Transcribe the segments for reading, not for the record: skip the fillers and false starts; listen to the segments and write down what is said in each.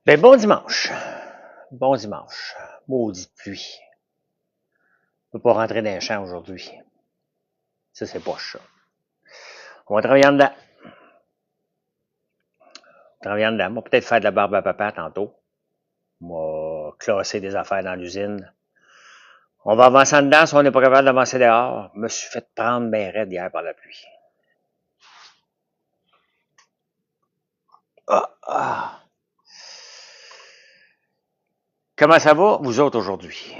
Ben, bon dimanche. Bon dimanche. Maudite pluie. Je ne peux pas rentrer dans les champs aujourd'hui. Ça, c'est poche, ça. On va travailler en dedans. Travailler en dedans. On va peut-être faire de la barbe à papa tantôt. On va classer des affaires dans l'usine. On va avancer en dedans si on n'est pas capable d'avancer dehors. Je me suis fait prendre ben raide hier par la pluie. Ah. Comment ça va, vous autres, aujourd'hui?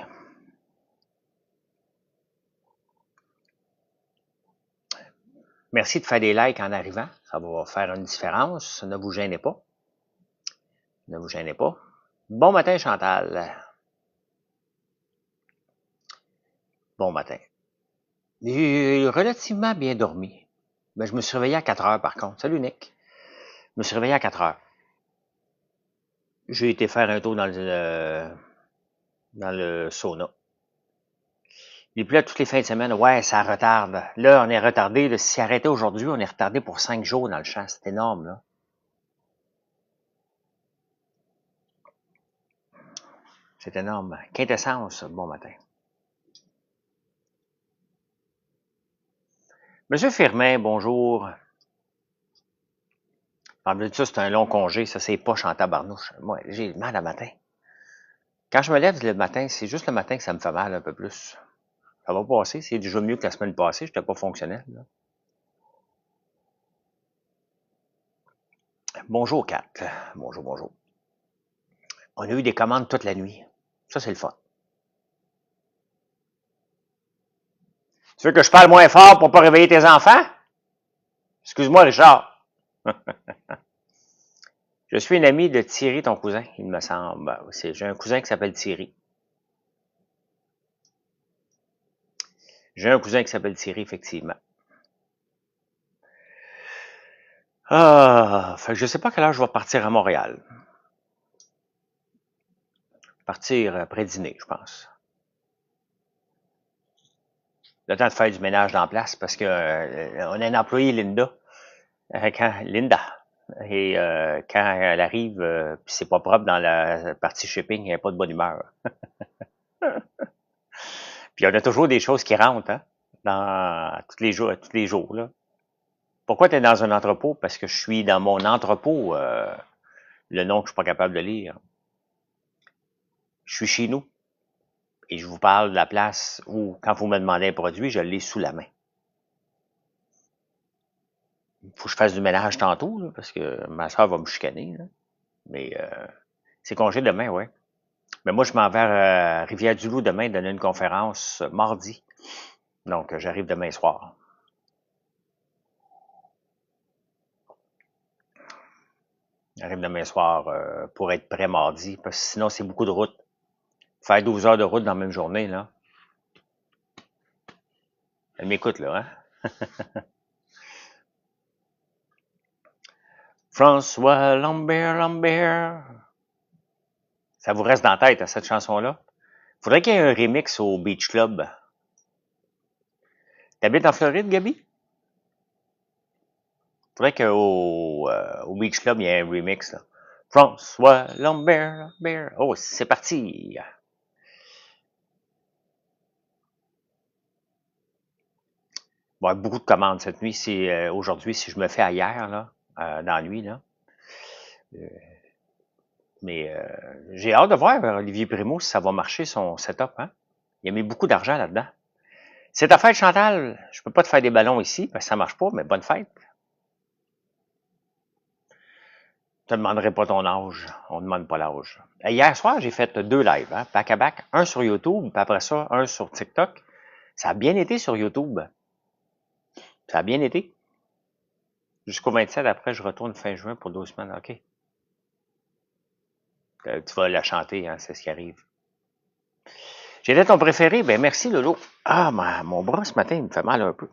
Merci de faire des likes en arrivant. Ça va faire une différence. Ne vous gênez pas. Ne vous gênez pas. Bon matin, Chantal. Bon matin. J'ai relativement bien dormi. Mais je me suis réveillé à 4 heures, par contre. Salut, Nick. Je me suis réveillé à 4 heures. J'ai été faire un tour dans le sauna. Et puis là, toutes les fins de semaine, ouais, ça retarde. Là, on est retardé. Là, si arrêtait aujourd'hui, on est retardé pour 5 jours dans le champ. C'est énorme, là. C'est énorme. Quintessence, bon matin. Monsieur Firmin, bonjour. En plus de ça, c'est un long congé. Ça, c'est poche en tabarnouche. Moi, j'ai mal le matin. Quand je me lève le matin, c'est juste le matin que ça me fait mal un peu plus. Ça va passer. C'est déjà mieux que la semaine passée. Je n'étais pas fonctionnel, là. Bonjour, Kat. Bonjour, bonjour. On a eu des commandes toute la nuit. Ça, c'est le fun. Tu veux que je parle moins fort pour pas réveiller tes enfants? Excuse-moi, Richard. Je suis une amie de Thierry, ton cousin, il me semble. J'ai un cousin qui s'appelle Thierry. J'ai un cousin qui s'appelle Thierry, effectivement. Fait que je sais pas à quelle heure je vais partir à Montréal. Partir après dîner, je pense. Le temps de faire du ménage dans la place parce que on a une employée, Linda. Linda. Et quand elle arrive, puis c'est pas propre dans la partie shipping, elle n'est pas de bonne humeur. Puis on a toujours des choses qui rentrent, hein, dans tous les jours, là. Pourquoi tu es dans un entrepôt? Parce que je suis dans mon entrepôt, le nom que je suis pas capable de lire. Je suis chez nous. Et je vous parle de la place où, quand vous me demandez un produit, je l'ai sous la main. Il faut que je fasse du ménage tantôt, là, parce que ma soeur va me chicaner, là. Mais c'est congé demain, ouais. Mais moi, je m'en vais à Rivière-du-Loup demain donner une conférence mardi. Donc, j'arrive demain soir. J'arrive demain soir pour être prêt mardi, parce que sinon, c'est beaucoup de route. Faire 12 heures de route dans la même journée, là. Elle m'écoute, là, hein? François Lambert, Lambert. Ça vous reste dans la tête, hein, cette chanson-là? Faudrait qu'il y ait un remix au Beach Club. T'habites en Floride, Gabi? Faudrait qu'au Beach Club, il y ait un remix, là. François Lambert, Lambert. Oh, c'est parti! Bon, beaucoup de commandes cette nuit. C'est aujourd'hui, si je me fais à hier, là, dans la nuit, là. Mais j'ai hâte de voir Olivier Primo si ça va marcher son setup, hein. Il a mis beaucoup d'argent là-dedans. C'est ta fête, Chantal. Je peux pas te faire des ballons ici parce que ça marche pas, mais bonne fête. Je te demanderai pas ton âge. On ne demande pas l'âge. Hier soir, j'ai fait 2 lives, hein, back à back. Un sur YouTube, puis après ça, un sur TikTok. Ça a bien été sur YouTube. Ça a bien été. Jusqu'au 27, après, je retourne fin juin pour 2 semaines. OK. Tu vas la chanter, hein, c'est ce qui arrive. J'étais ton préféré? Ben merci, Lolo. Ah, mon bras ce matin, il me fait mal un peu.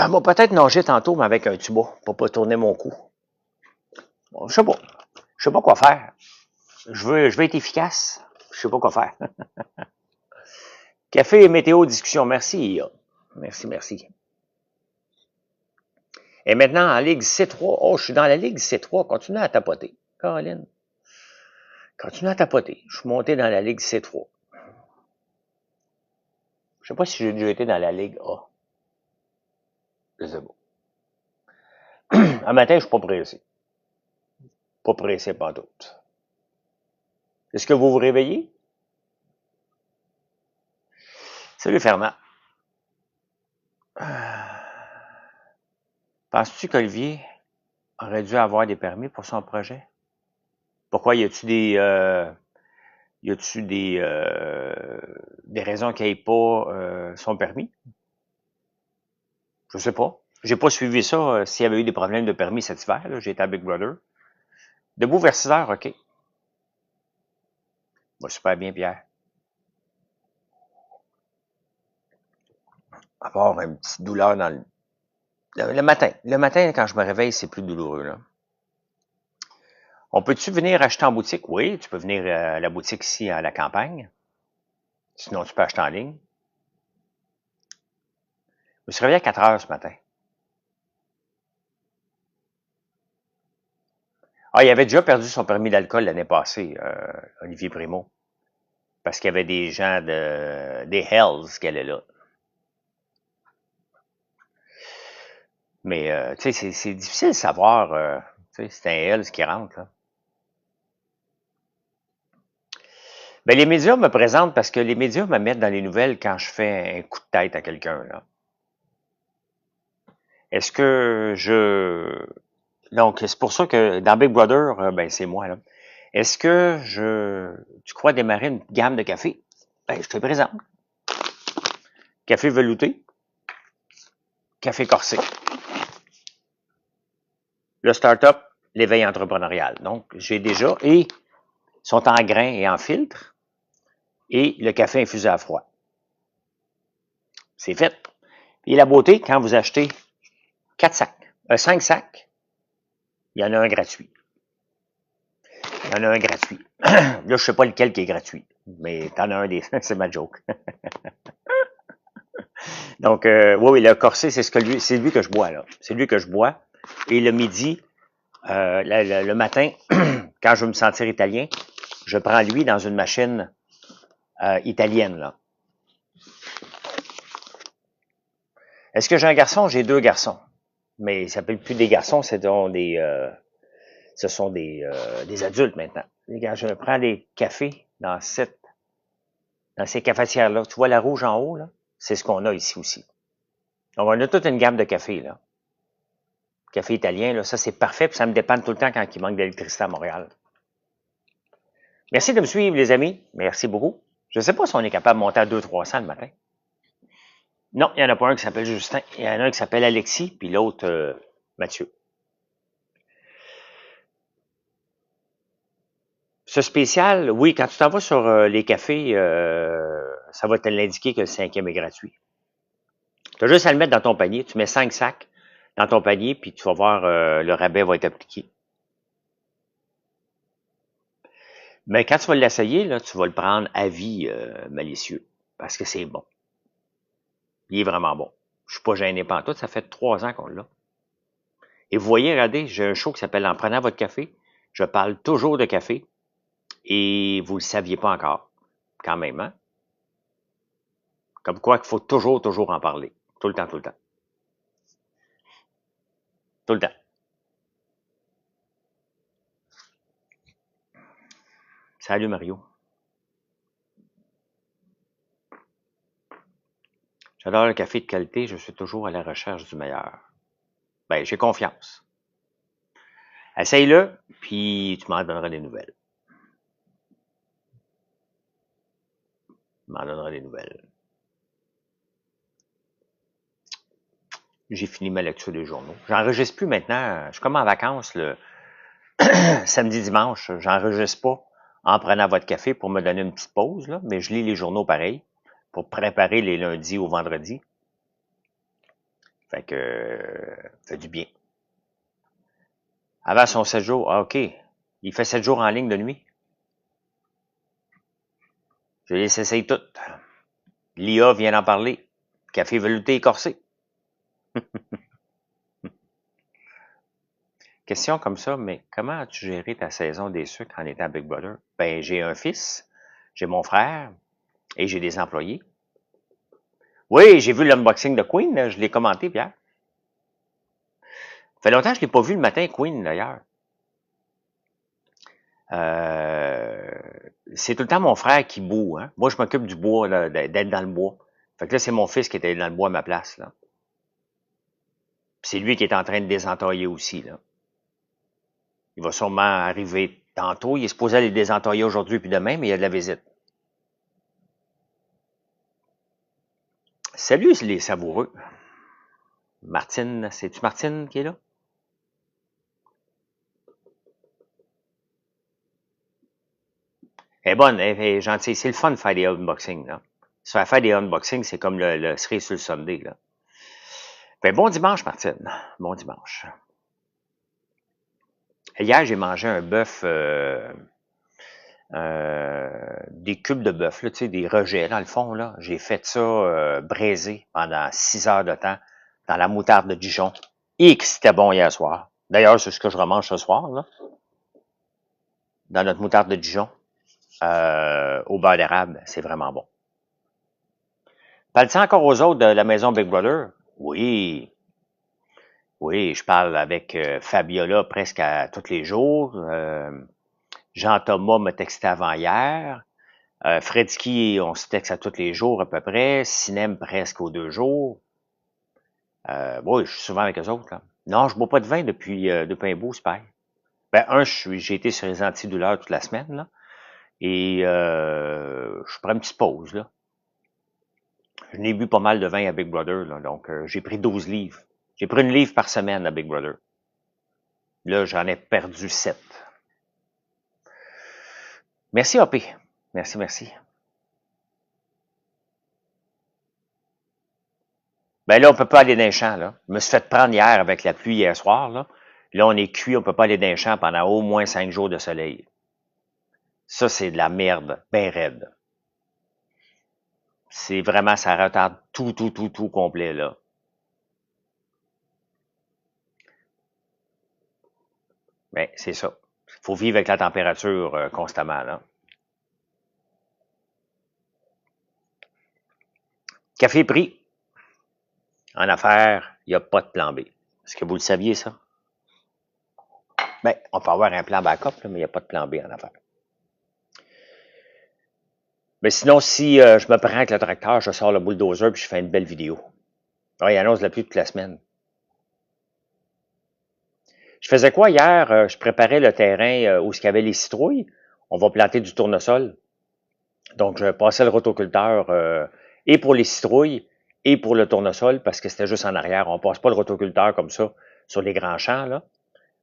Moi, peut-être nager tantôt, mais avec un tuba, pour pas tourner mon cou. Bon, je sais pas. Je sais pas quoi faire. Je veux être efficace. Je sais pas quoi faire. Café et météo discussion. Merci. Merci, merci. Et maintenant, en Ligue C3. Oh, je suis dans la Ligue C3. Continuez à tapoter. Caroline. Continuez à tapoter. Je suis monté dans la Ligue C3. Je sais pas si j'ai déjà été dans la Ligue A. Je sais pas. Un matin, je suis pas pressé. Pas pressé pantoute. Est-ce que vous vous réveillez? Salut Fernand. Penses-tu qu'Olivier aurait dû avoir des permis pour son projet? Pourquoi y a-tu des raisons qu'il n'ait pas son permis? Je sais pas. J'ai pas suivi ça s'il y avait eu des problèmes de permis cet hiver. Là. J'ai été à Big Brother. Debout vers 6 heures, OK. Va super bien, Pierre. Avoir une petite douleur dans le matin. Le matin, quand je me réveille, c'est plus douloureux. Là. On peut-tu venir acheter en boutique? Oui, tu peux venir à la boutique ici à la campagne. Sinon, tu peux acheter en ligne. Je me suis réveillé à 4 heures ce matin. Ah, il avait déjà perdu son permis d'alcool l'année passée, Olivier Primo. Parce qu'il y avait des gens des Hells qui allaient là. Mais, tu sais, c'est difficile de savoir, tu sais, c'est un Hells qui rentre, là. Ben, les médias me présentent parce que les médias me mettent dans les nouvelles quand je fais un coup de tête à quelqu'un, là. Est-ce que donc, c'est pour ça que dans Big Brother, ben, c'est moi, là. Est-ce que tu crois démarrer une gamme de café? Ben, je te présente. Café velouté, café corsé. Le start-up, l'éveil entrepreneurial. Donc, j'ai déjà, et sont en grains et en filtre, et le café infusé à froid. C'est fait. Et la beauté, quand vous achetez 4 sacs, 5 sacs, il y en a un gratuit. Il y en a un gratuit. Là, je sais pas lequel qui est gratuit, mais t'en as un des... c'est ma joke. Donc, oui, le corset, c'est lui que je bois, là. C'est lui que je bois. Et le midi, le matin, quand je veux me sentir italien, je prends lui dans une machine italienne, là. Est-ce que j'ai un garçon? J'ai 2 garçons. Mais ils s'appellent plus des garçons, ce sont des adultes maintenant. Quand je prends des cafés dans ces cafetières-là, tu vois la rouge en haut, là? C'est ce qu'on a ici aussi. Donc, on a toute une gamme de cafés, là. Café italien, là, ça, c'est parfait, puis ça me dépanne tout le temps quand il manque d'électricité à Montréal. Merci de me suivre, les amis. Merci beaucoup. Je ne sais pas si on est capable de monter à 200-300 le matin. Non, il n'y en a pas un qui s'appelle Justin. Il y en a un qui s'appelle Alexis, puis l'autre, Mathieu. Ce spécial, oui, quand tu t'en vas sur les cafés, ça va te l'indiquer que le 5e est gratuit. Tu as juste à le mettre dans ton panier. Tu mets 5 sacs dans ton panier, puis tu vas voir, le rabais va être appliqué. Mais quand tu vas l'essayer, là, tu vas le prendre à vie, malicieux, parce que c'est bon. Il est vraiment bon. Je suis pas gêné pantoute, ça fait 3 ans qu'on l'a. Et vous voyez, regardez, j'ai un show qui s'appelle En prenant votre café. Je parle toujours de café. Et vous le saviez pas encore. Quand même, hein? Comme quoi qu'il faut toujours en parler. Tout le temps, tout le temps. Tout le temps. Salut Mario. J'adore le café de qualité, je suis toujours à la recherche du meilleur. Ben, j'ai confiance. Essaye-le, puis tu m'en donneras des nouvelles. Tu m'en donneras des nouvelles. J'ai fini ma lecture des journaux. J'enregistre plus maintenant. Je suis comme en vacances le samedi, dimanche. J'enregistre pas en prenant votre café pour me donner une petite pause, là, mais je lis les journaux pareil pour préparer les lundis au vendredi. Fait que ça fait du bien. Avant son 7 jours, ah, OK. Il fait 7 jours en ligne de nuit. Je les essaye toutes. L'IA vient d'en parler. café velouté écorcé. Question comme ça, mais comment as-tu géré ta saison des sucres en étant Big Brother? Ben, j'ai un fils, j'ai mon frère et j'ai des employés. Oui, j'ai vu l'unboxing de Queen, là, je l'ai commenté, Pierre. Ça fait longtemps que je ne l'ai pas vu le matin, Queen, d'ailleurs. C'est tout le temps mon frère qui boue. Hein? Moi, je m'occupe du bois, là, d'être dans le bois. Fait que là, c'est mon fils qui était dans le bois à ma place. Là. C'est lui qui est en train de désentailler aussi. Là. Il va sûrement arriver tantôt. Il est supposé aller désentailler aujourd'hui puis demain, mais il y a de la visite. Salut les savoureux. Martine, c'est-tu Martine qui est là? Elle est bonne, elle est gentille. C'est le fun de faire des unboxings. Là. Se faire des unboxings, c'est comme le cerise sur le Sunday. Là. Ben, bon dimanche, Martine. Bon dimanche. Hier, j'ai mangé un bœuf, des cubes de bœuf, là, tu sais, des rejets, dans le fond. Là. J'ai fait ça braisé pendant 6 heures de temps dans la moutarde de Dijon. Et que c'était bon hier soir. D'ailleurs, c'est ce que je remange ce soir, là, dans notre moutarde de Dijon, au beurre d'érable. C'est vraiment bon. Parles-tu encore aux autres de la maison Big Brother? Oui. Oui, je parle avec Fabiola presque à tous les jours. Jean-Thomas me textait avant hier. Fredski, on se texte à tous les jours à peu près. Cinem presque aux 2 jours. Oui, je suis souvent avec eux autres. Là. Non, je bois pas de vin depuis un bout, c'est pareil. Ben, j'ai été sur les antidouleurs toute la semaine, là. Et je prends une petite pause, là. Je n'ai bu pas mal de vin à Big Brother, là, donc j'ai pris 12 livres. J'ai pris 1 livre par semaine à Big Brother. Là, j'en ai perdu 7. Merci, AP. Merci, merci. Ben là, on peut pas aller dans les champs, là. Je me suis fait prendre hier avec la pluie hier soir, là. Là, on est cuit, on peut pas aller dans les champs pendant au moins 5 jours de soleil. Ça, c'est de la merde, ben raide. C'est vraiment, ça retarde tout complet, là. Ben, c'est ça. Faut vivre avec la température constamment, là. Café pris. En affaires, il n'y a pas de plan B. Est-ce que vous le saviez, ça? Ben, on peut avoir un plan backup, là, mais il n'y a pas de plan B en affaires. Mais sinon, si je me prends avec le tracteur, je sors le bulldozer puis je fais une belle vidéo. Ah, il annonce la pluie toute la semaine. Je faisais quoi hier? Je préparais le terrain où il y avait les citrouilles. On va planter du tournesol. Donc, je passais le rotoculteur et pour les citrouilles et pour le tournesol parce que c'était juste en arrière. On passe pas le rotoculteur comme ça sur les grands champs, là.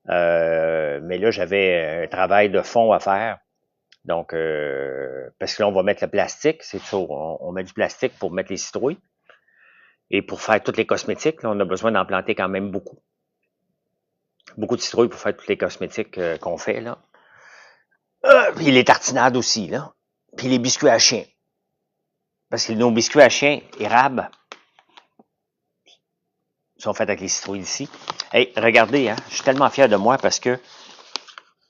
Mais là, j'avais un travail de fond à faire. Donc, parce que là, on va mettre le plastique, c'est sûr, on met du plastique pour mettre les citrouilles. Et pour faire toutes les cosmétiques, là, on a besoin d'en planter quand même beaucoup. Beaucoup de citrouilles pour faire toutes les cosmétiques qu'on fait, là. Puis les tartinades aussi, là. Puis les biscuits à chien. Parce que nos biscuits à chien, érable, sont faits avec les citrouilles d'ici. Hey, regardez, hein, je suis tellement fier de moi parce que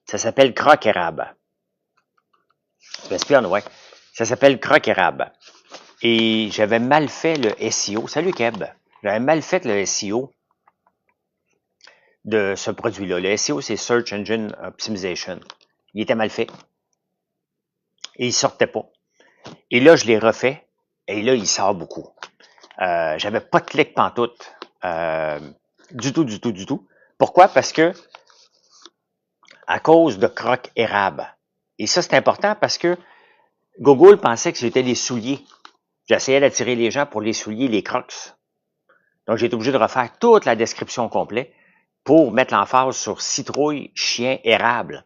ça s'appelle croque érable. J'espère, ouais. Ça s'appelle croque érable. Et j'avais mal fait le SEO. Salut Keb. J'avais mal fait le SEO de ce produit-là. Le SEO, c'est Search Engine Optimization. Il était mal fait. Et il sortait pas. Et là, je l'ai refait. Et là, il sort beaucoup. J'avais pas de clic pantoute. Du tout. Pourquoi? Parce que à cause de croque érable. Et ça, c'est important parce que Google pensait que c'était les souliers. J'essayais d'attirer les gens pour les souliers, les crocs. Donc, j'ai été obligé de refaire toute la description complète pour mettre l'emphase sur citrouille, chien, érable.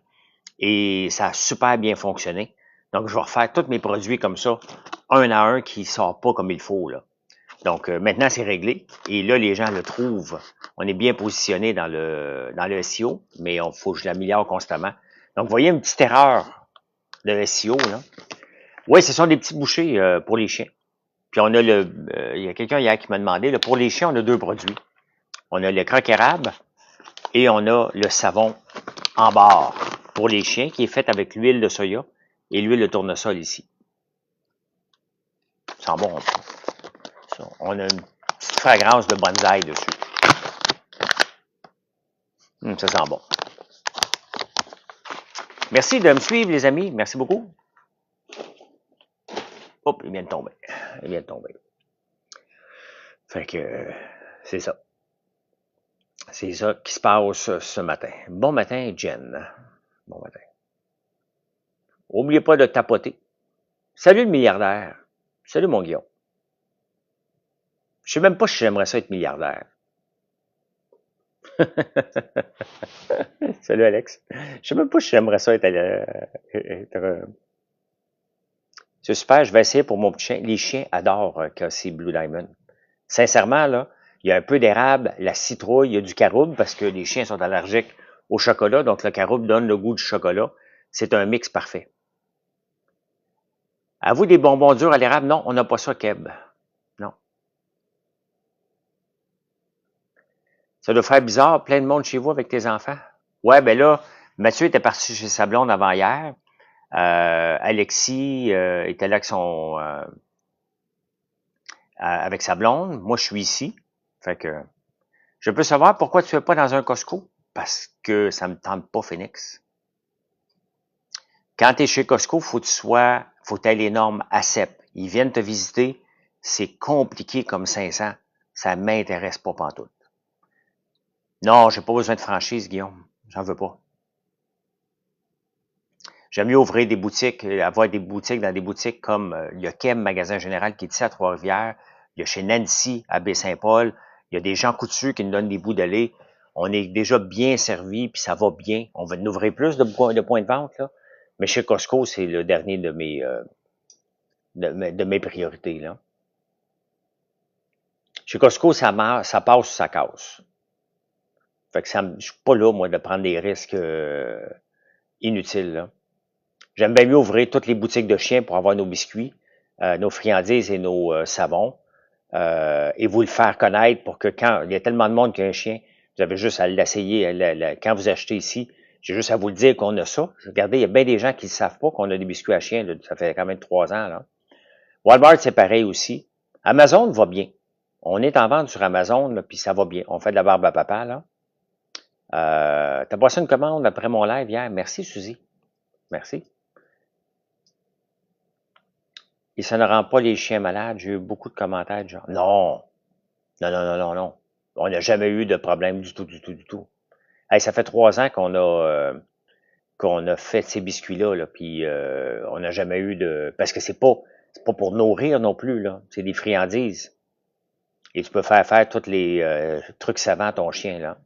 Et ça a super bien fonctionné. Donc, je vais refaire tous mes produits comme ça, un à un, qui ne sortent pas comme il faut, là. Donc, maintenant, c'est réglé. Et là, les gens le trouvent. On est bien positionné dans le SEO, mais il faut que je l'améliore constamment. Donc, vous voyez une petite erreur de SEO, là. Oui, ce sont des petits bouchers pour les chiens. Puis on a il y a quelqu'un hier qui m'a demandé, là, pour les chiens, on a 2 produits. On a le croque érable et on a le savon en barre pour les chiens qui est fait avec l'huile de soya et l'huile de tournesol ici. Ça sent bon. Ça. On a une petite fragrance de bonsaï dessus. Ça sent bon. Merci de me suivre, les amis. Merci beaucoup. Hop, il vient de tomber. Il vient de tomber. Fait que, c'est ça. C'est ça qui se passe ce matin. Bon matin, Jen. Bon matin. N'oubliez pas de tapoter. Salut le milliardaire. Salut mon Guillaume. Je sais même pas si j'aimerais ça être milliardaire. Salut Alex. Je sais même pas si j'aimerais ça être c'est super, je vais essayer pour mon petit chien. Les chiens adorent casser Blue Diamond. Sincèrement, là, il y a un peu d'érable, la citrouille, il y a du caroube parce que les chiens sont allergiques au chocolat, donc le caroube donne le goût du chocolat. C'est un mix parfait. À vous des bonbons durs à l'érable? Non, on n'a pas ça, Keb. Non. Ça doit faire bizarre, plein de monde chez vous avec tes enfants. Ouais, ben là, Mathieu était parti chez sa blonde avant hier. Alexis était là avec sa blonde. Moi, je suis ici. Fait que je peux savoir pourquoi tu es pas dans un Costco? Parce que ça me tente pas, Phoenix. Quand tu es chez Costco, faut que tu aies les normes ACEP. Ils viennent te visiter. C'est compliqué comme 500. Ça m'intéresse pas pantoute. Non, j'ai pas besoin de franchise, Guillaume. J'en veux pas. J'aime mieux ouvrir des boutiques, avoir des boutiques dans des boutiques comme il y a Kem, magasin général, qui est ici à Trois-Rivières. Il y a chez Nancy, à Baie-Saint-Paul. Il y a des gens coutus qui nous donnent des bouts de lait. On est déjà bien servi, puis ça va bien. On va nous ouvrir plus de points de vente, là. Mais chez Costco, c'est le dernier de mes priorités, là. Chez Costco, ça passe ou ça casse. Fait que je suis pas là, moi, de prendre des risques inutiles, là. J'aime bien mieux ouvrir toutes les boutiques de chiens pour avoir nos biscuits, nos friandises et nos savons, et vous le faire connaître pour que quand il y a tellement de monde qui a un chien, vous avez juste à l'essayer. Quand vous achetez ici, j'ai juste à vous le dire qu'on a ça. Regardez, il y a bien des gens qui ne savent pas qu'on a des biscuits à chiens. Là, ça fait quand même 3 ans. Là. Walmart, c'est pareil aussi. Amazon va bien. On est en vente sur Amazon, là, puis ça va bien. On fait de la barbe à papa, là. T'as passé une commande après mon live hier. Merci, Suzy. Merci. Et ça ne rend pas les chiens malades. J'ai eu beaucoup de commentaires du genre, non. Non. On n'a jamais eu de problème du tout. Hey, ça fait 3 ans qu'on a fait ces biscuits-là, là, puis on n'a jamais eu de... Parce que c'est pas pour nourrir non plus, là. C'est des friandises. Et tu peux faire tous les trucs savants à ton chien, là.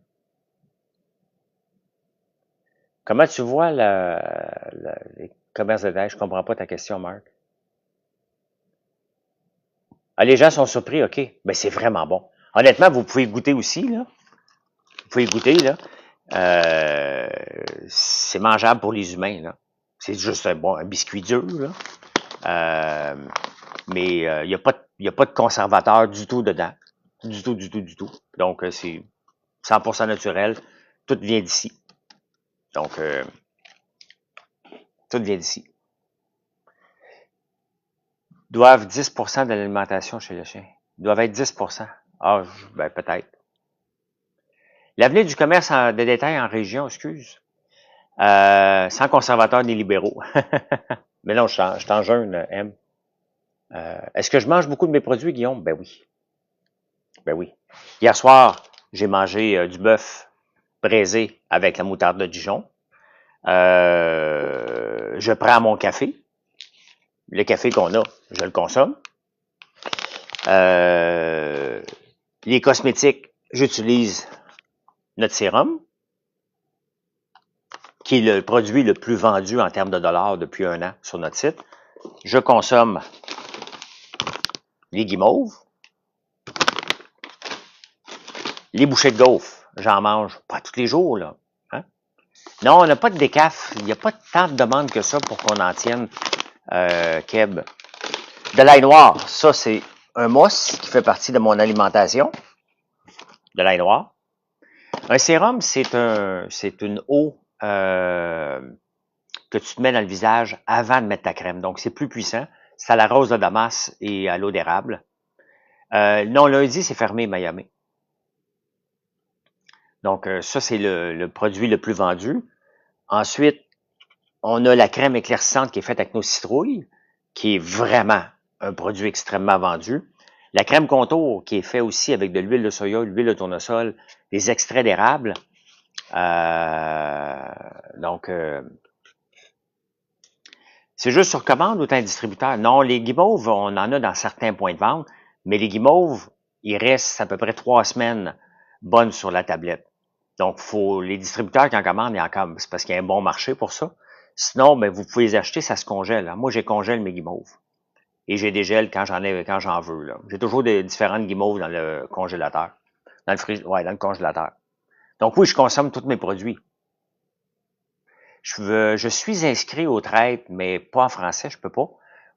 Comment tu vois les commerces de détail? Je comprends pas ta question, Marc. Ah, les gens sont surpris, OK. Ben, c'est vraiment bon. Honnêtement, vous pouvez goûter aussi, là. Vous pouvez goûter, là. C'est mangeable pour les humains, là. C'est juste un biscuit dur, là. Mais il n'y a pas de conservateur du tout dedans. Du tout. Donc, c'est 100% naturel. Tout vient d'ici. Donc, tout vient d'ici. Doivent 10% de l'alimentation chez le chien. Doivent être 10%. Ah, ben peut-être. L'avenir du commerce de détail en région, excuse. Sans conservateurs ni libéraux. Mais non, je suis en jeûne, M. Est-ce que je mange beaucoup de mes produits, Guillaume? Ben oui. Ben oui. Hier soir, j'ai mangé du bœuf braisé avec la moutarde de Dijon. Je prends mon café. Le café qu'on a, je le consomme. Les cosmétiques, j'utilise notre sérum, qui est le produit le plus vendu en termes de dollars depuis 1 an sur notre site. Je consomme les guimauves. Les bouchées de gaufres, j'en mange pas tous les jours, là. Hein? Non, on n'a pas de décaf. Il n'y a pas tant de demandes que ça pour qu'on en tienne, Keb. De l'ail noir, ça, c'est un mousse qui fait partie de mon alimentation, de l'ail noir. Un sérum, c'est une eau que tu te mets dans le visage avant de mettre ta crème. Donc, c'est plus puissant. C'est à la rose de Damas et à l'eau d'érable. Non, lundi, c'est fermé, Miami. Donc, ça, c'est le produit le plus vendu. Ensuite, on a la crème éclaircissante qui est faite avec nos citrouilles, qui est vraiment un produit extrêmement vendu. La crème contour qui est faite aussi avec de l'huile de soya, l'huile de tournesol, des extraits d'érable. Donc, c'est juste sur commande ou t'as un distributeur? Non, les guimauves, on en a dans certains points de vente, mais les guimauves, ils restent à peu près 3 semaines bonnes sur la tablette. Donc, les distributeurs qui en commandent, c'est parce qu'il y a un bon marché pour ça. Sinon, ben, vous pouvez les acheter, ça se congèle. Moi, j'ai congèle mes guimauves. Et j'ai des gels quand j'en veux, là. J'ai toujours des différentes guimauves dans le congélateur. Dans le congélateur. Donc oui, je consomme tous mes produits. Je suis inscrit au trade, mais pas en français, je peux pas.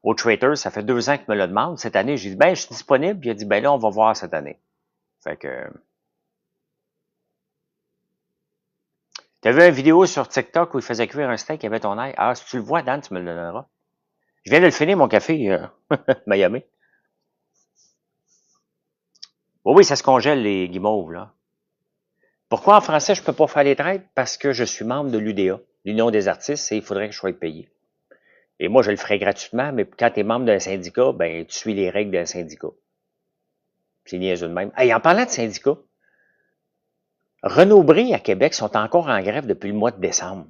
Au Trader, ça fait 2 ans qu'il me le demande. Cette année, j'ai dit, ben, je suis disponible. Puis il a dit, ben là, on va voir cette année. Fait que... T'as vu une vidéo sur TikTok où il faisait cuire un steak, il y avait ton ail? Ah, si tu le vois, Dan, tu me le donneras. Je viens de le finir, mon café, Miami. Oui, ça se congèle, les guimauves, là. Pourquoi en français, je peux pas faire les trades? Parce que je suis membre de l'UDA, l'Union des artistes, et il faudrait que je sois payé. Et moi, je le ferais gratuitement, mais quand tu es membre d'un syndicat, ben, tu suis les règles d'un syndicat. C'est niaiseux de même. Hey, en parlant de syndicat, Renaud-Bré à Québec sont encore en grève depuis le mois de décembre.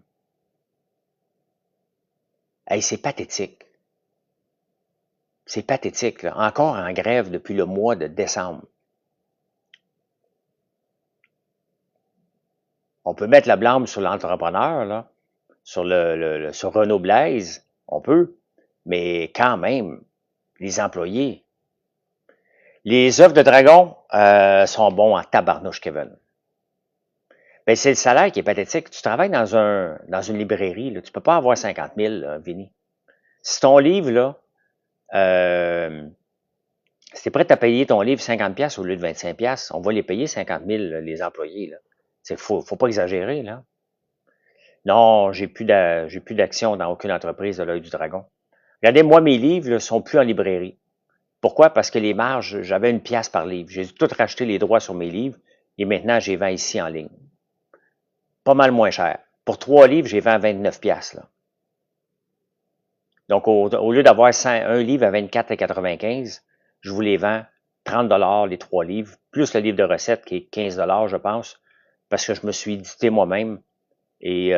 Hey, c'est pathétique. C'est pathétique, là. Encore en grève depuis le mois de décembre. On peut mettre la blâme sur l'entrepreneur, là, sur Renaud Blaise, on peut, mais quand même, les employés. Les œufs de dragon sont bons en tabarnouche, Kevin. Ben, c'est le salaire qui est pathétique. Tu travailles dans une librairie, là, tu peux pas avoir 50 000, là, Vinny. Si ton livre, là, si t'es prêt à payer ton livre 50$ au lieu de 25$, on va les payer 50 000, là, les employés, là. Faut pas exagérer, là. Non, j'ai plus d'action dans aucune entreprise de l'Œil du Dragon. Regardez, moi, mes livres, là, sont plus en librairie. Pourquoi? Parce que les marges, j'avais 1$ par livre. J'ai tout racheté les droits sur mes livres et maintenant, j'ai vends ici en ligne. Pas mal moins cher. Pour 3 livres, j'ai vends à 29$, là. Donc, au lieu d'avoir un livre à 24,95, je vous les vends 30$ les 3 livres, plus le livre de recettes qui est 15$, je pense, parce que je me suis édité moi-même. Et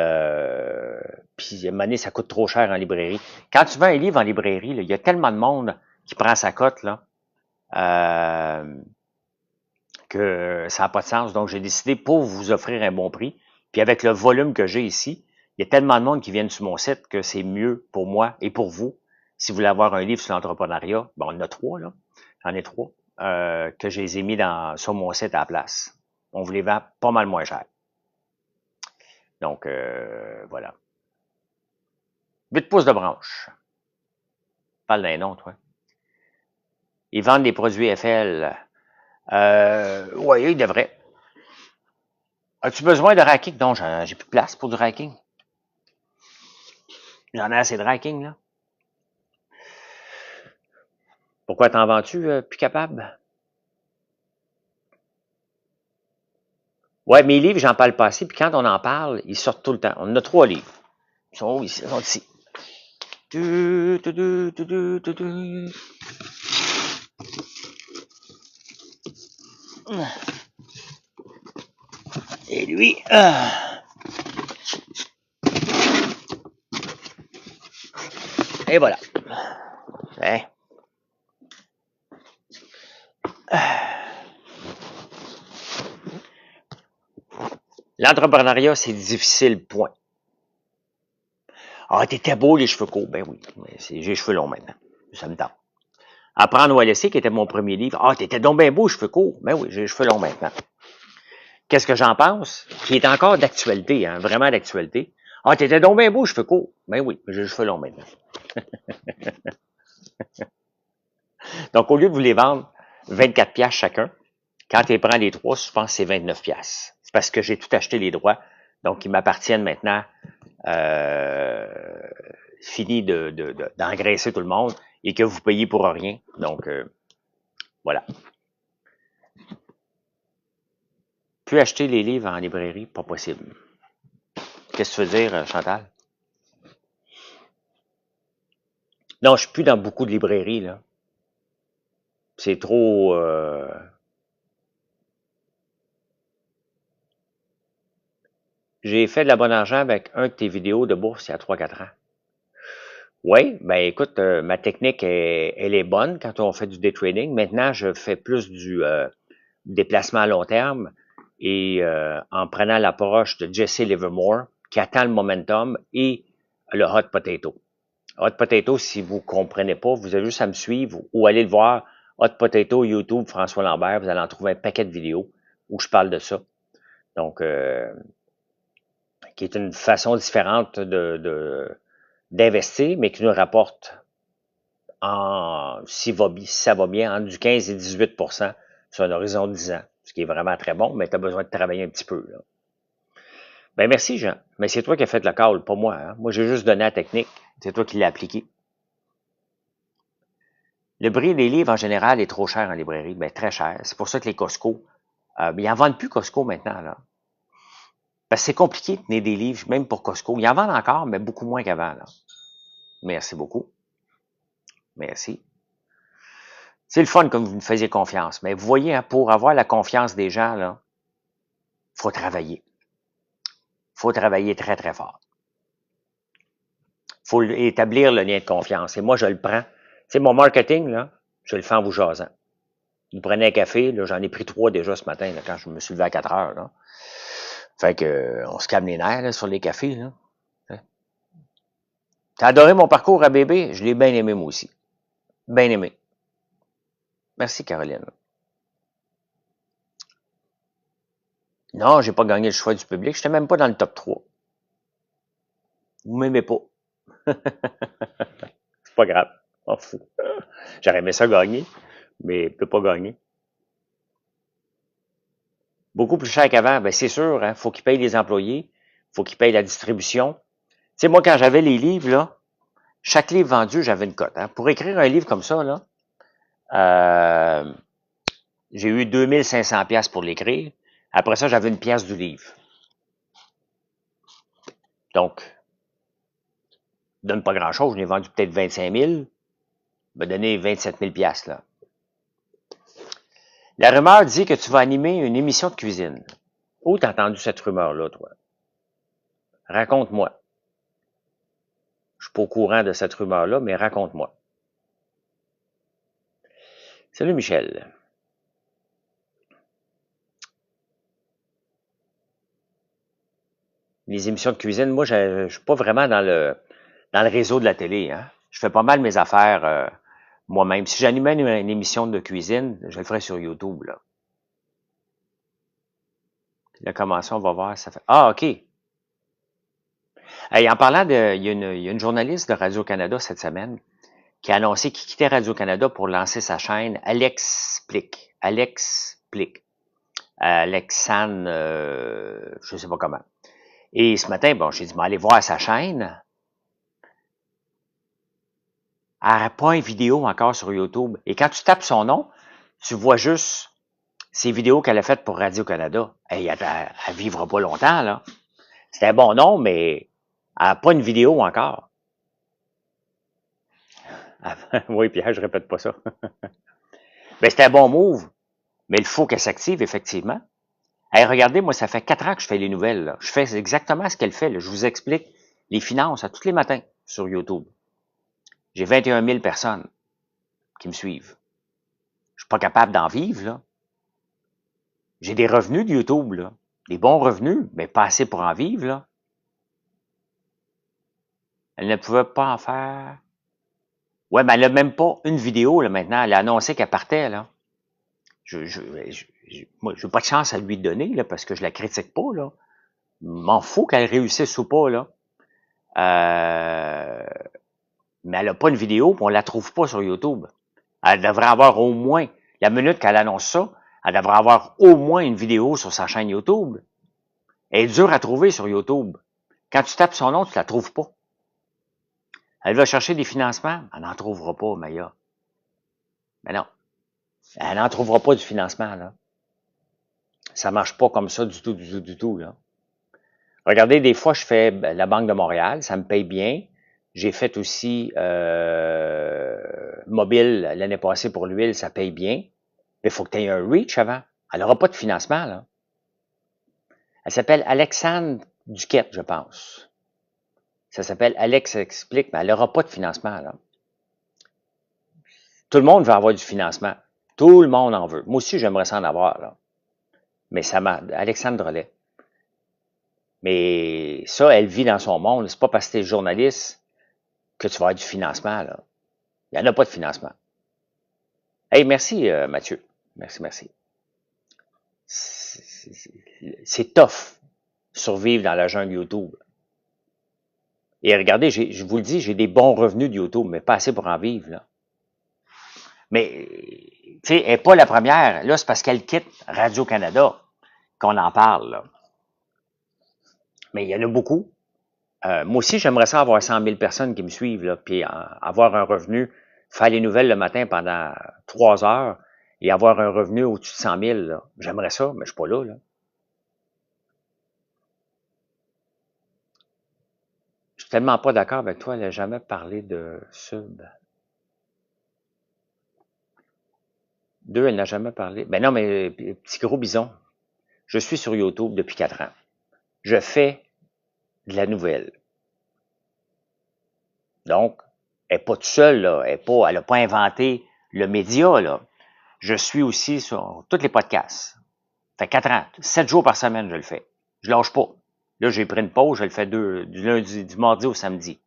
puis, à un moment donné, ça coûte trop cher en librairie. Quand tu vends un livre en librairie, là, il y a tellement de monde qui prend sa cote, là, que ça n'a pas de sens. Donc, j'ai décidé pour vous offrir un bon prix. Puis avec le volume que j'ai ici, il y a tellement de monde qui viennent sur mon site que c'est mieux pour moi et pour vous. Si vous voulez avoir un livre sur l'entrepreneuriat, bon, on en a 3, là. J'en ai 3, que je les ai mis sur mon site à la place. On vous les vend pas mal moins cher. Donc, voilà. 8 pouces de branche. Parle d'un nom, toi. Ils vendent des produits FL. Oui, ils devraient. As-tu besoin de racking? Non, j'ai plus de place pour du racking. J'en ai assez de racking, là. Pourquoi t'en vends-tu, plus capable? Ouais, mes livres, j'en parle pas assez, puis quand on en parle, ils sortent tout le temps. On en a 3 livres. Ils sont où ici? Ils sont ici. Et lui, et voilà. Hein? L'entrepreneuriat, c'est difficile, point. Ah, t'étais beau, les cheveux courts. Ben oui, j'ai les cheveux longs maintenant. Ça me tente. Apprendre ou à laisser, qui était mon premier livre. Ah, t'étais donc bien beau, cheveux courts. Ben oui, j'ai les cheveux longs maintenant. Qu'est-ce que j'en pense? Qui est encore d'actualité, hein, vraiment d'actualité. Ah, t'étais donc bien beau, cheveux courts. Ben oui, j'ai les cheveux longs maintenant. Donc, au lieu de vous les vendre 24 piastres chacun, quand tu prends les trois, je pense que c'est 29 piastres. C'est parce que j'ai tout acheté les droits. Donc, ils m'appartiennent maintenant. Fini d'engraisser tout le monde et que vous payez pour rien. Donc, voilà. Puis acheter les livres en librairie, pas possible. Qu'est-ce que tu veux dire, Chantal? Non, je suis plus dans beaucoup de librairies, là. C'est trop... J'ai fait de la bonne argent avec un de tes vidéos de bourse il y a 3-4 ans. Oui, ben écoute, ma technique, elle est bonne quand on fait du day trading. Maintenant, je fais plus du déplacement à long terme et en prenant l'approche de Jesse Livermore, qui attend le momentum, et le hot potato. Hot potato, si vous comprenez pas, vous avez juste à me suivre ou aller le voir. Hot potato, YouTube, François Lambert, vous allez en trouver un paquet de vidéos où je parle de ça. Donc, qui est une façon différente d'investir, mais qui nous rapporte, si ça va bien, entre du 15 et 18% sur un horizon de 10 ans, ce qui est vraiment très bon, mais tu as besoin de travailler un petit peu. Là. Ben merci, Jean. Mais c'est toi qui as fait le call, pas moi. Hein? Moi, j'ai juste donné la technique. C'est toi qui l'as appliqué. Le prix des livres, en général, est trop cher en librairie. Ben, très cher. C'est pour ça que les Costco, ils n'en vendent plus Costco maintenant. Là. Parce que c'est compliqué de tenir des livres, même pour Costco. Ils en vendent encore, mais beaucoup moins qu'avant. Merci beaucoup. Merci. C'est le fun comme vous me faisiez confiance. Mais vous voyez, hein, pour avoir la confiance des gens, là, faut travailler. Faut travailler très, très fort. Faut établir le lien de confiance. Et moi, je le prends. Tu sais, mon marketing, là, je le fais en vous jasant. Vous prenez un café, là, j'en ai pris 3 déjà ce matin, là, quand je me suis levé à 4 heures, là. Fait que, on se calme les nerfs, là, sur les cafés, là. T'as adoré mon parcours à bébé? Je l'ai bien aimé, moi aussi. Bien aimé. Merci, Caroline. Non, j'ai pas gagné le choix du public. Je n'étais même pas dans le top 3. Vous m'aimez pas. C'est pas grave. On fout. J'aurais aimé ça gagner, mais je peux pas gagner. Beaucoup plus cher qu'avant. Ben, c'est sûr, hein. Faut qu'ils payent les employés. Faut qu'ils payent la distribution. Tu sais, moi, quand j'avais les livres, là, chaque livre vendu, j'avais une cote. Hein. Pour écrire un livre comme ça, là, j'ai eu 2500 pièces pour l'écrire. Après ça, j'avais une pièce du livre. Donc, donne pas grand-chose. Je l'ai vendu peut-être 25 000. m'a donné 27 000 pièces là. La rumeur dit que tu vas animer une émission de cuisine. Où t'as entendu cette rumeur-là, toi? Raconte-moi. Je suis pas au courant de cette rumeur-là, mais raconte-moi. Salut, Michel. Les émissions de cuisine, moi, je suis pas vraiment dans le réseau de la télé. Hein. Je fais pas mal mes affaires moi-même. Si j'animais une émission de cuisine, je le ferais sur YouTube. Là, comment ça, on va voir. Ça fait... Ah, OK. Hey, en parlant de... Il y a une journaliste de Radio-Canada cette semaine qui a annoncé qu'il quittait Radio-Canada pour lancer sa chaîne Alex Plick. Alex Plick. Alexandre, je ne sais pas comment. Et ce matin, bon, j'ai dit, mais allez voir sa chaîne. Elle n'a pas une vidéo encore sur YouTube. Et quand tu tapes son nom, tu vois juste ses vidéos qu'elle a faites pour Radio-Canada. Hey, elle vivra pas longtemps, là. C'est un bon nom, mais elle n'a pas une vidéo encore. Oui, Pierre, je répète pas ça. Ben, c'est un bon move, mais il faut qu'elle s'active, effectivement. Hey, regardez, moi, ça fait 4 ans que je fais les nouvelles. Là. Je fais exactement ce qu'elle fait. Là. Je vous explique les finances à tous les matins sur YouTube. J'ai 21 000 personnes qui me suivent. Je suis pas capable d'en vivre, là. J'ai des revenus de YouTube, là. Des bons revenus, mais pas assez pour en vivre, là. Elle ne pouvait pas en faire. Ouais, mais elle a même pas une vidéo, là, maintenant. Elle a annoncé qu'elle partait, là. Moi, je n'ai pas de chance à lui donner, là, parce que je la critique pas, là. M'en fous qu'elle réussisse ou pas, là. Mais elle n'a pas une vidéo, puis on la trouve pas sur YouTube. Elle devrait avoir au moins, la minute qu'elle annonce ça, elle devrait avoir au moins une vidéo sur sa chaîne YouTube. Elle est dure à trouver sur YouTube. Quand tu tapes son nom, tu la trouves pas. Elle va chercher des financements, elle n'en trouvera pas, Maya. Mais non, elle n'en trouvera pas du financement, là. Ça marche pas comme ça du tout, du tout, du tout, là. Regardez, des fois, je fais la Banque de Montréal, ça me paye bien. J'ai fait aussi Mobile l'année passée pour l'huile, ça paye bien. Mais il faut que tu aies un reach avant. Elle n'aura pas de financement, là. Elle s'appelle Alexandre Duquette, je pense. Ça s'appelle Alex Explique, mais elle n'aura pas de financement, là. Tout le monde veut avoir du financement. Tout le monde en veut. Moi aussi, j'aimerais ça en avoir, là. Mais ça m'a... Alexandre Drolet. Mais ça, elle vit dans son monde. C'est pas parce que tu es journaliste que tu vas avoir du financement, là. Il n'y en a pas de financement. Hey, merci, Mathieu. Merci, merci. C'est tough, survivre dans la jungle YouTube. Et regardez, je vous le dis, j'ai des bons revenus de YouTube, mais pas assez pour en vivre, là. Mais, tu sais, elle n'est pas la première. Là, c'est parce qu'elle quitte Radio-Canada qu'on en parle, là. Mais il y en a beaucoup. Moi aussi, j'aimerais ça avoir 100 000 personnes qui me suivent, là, puis avoir un revenu, faire les nouvelles le matin pendant 3 heures et avoir un revenu au-dessus de 100 000. Là. J'aimerais ça, mais je suis pas là, là. Je suis tellement pas d'accord avec toi, elle n'a jamais parlé de sub. 2, elle n'a jamais parlé. Ben non, mais petit gros bison, je suis sur YouTube depuis 4 ans. Je fais de la nouvelle. Donc, elle n'est pas toute seule, là. Elle n'a pas inventé le média, là. Je suis aussi sur tous les podcasts. Ça fait 4 ans. 7 jours par semaine, je le fais. Je lâche pas. Là, j'ai pris une pause, je le fais du lundi, du mardi au samedi.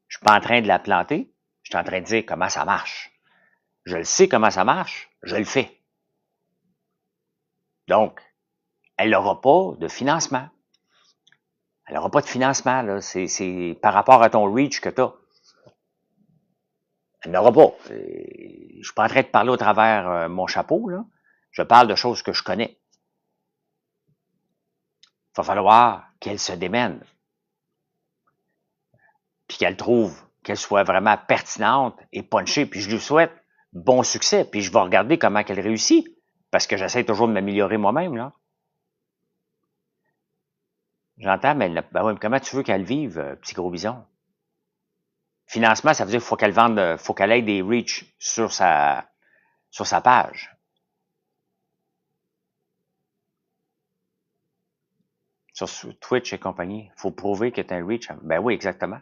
Je suis pas en train de la planter. Je suis en train de dire comment ça marche. Je le sais comment ça marche, je le fais. Donc, elle n'aura pas de financement. Elle n'aura pas de financement, là. C'est par rapport à ton reach que tu as. Elle n'aura pas. Je suis pas en train de parler au travers mon chapeau, là. Je parle de choses que je connais. Il va falloir qu'elle se démène. Puis qu'elle trouve qu'elle soit vraiment pertinente et punchée. Puis je lui souhaite bon succès. Puis je vais regarder comment qu'elle réussit. Parce que j'essaie toujours de m'améliorer moi-même, là. J'entends, mais ben oui, mais comment tu veux qu'elle vive, petit gros bison? Financement, ça veut dire qu'il faut qu'elle vende, faut qu'elle ait des reach sur sa page. Sur Twitch et compagnie. Il faut prouver que tu as un reach. Ben oui, exactement.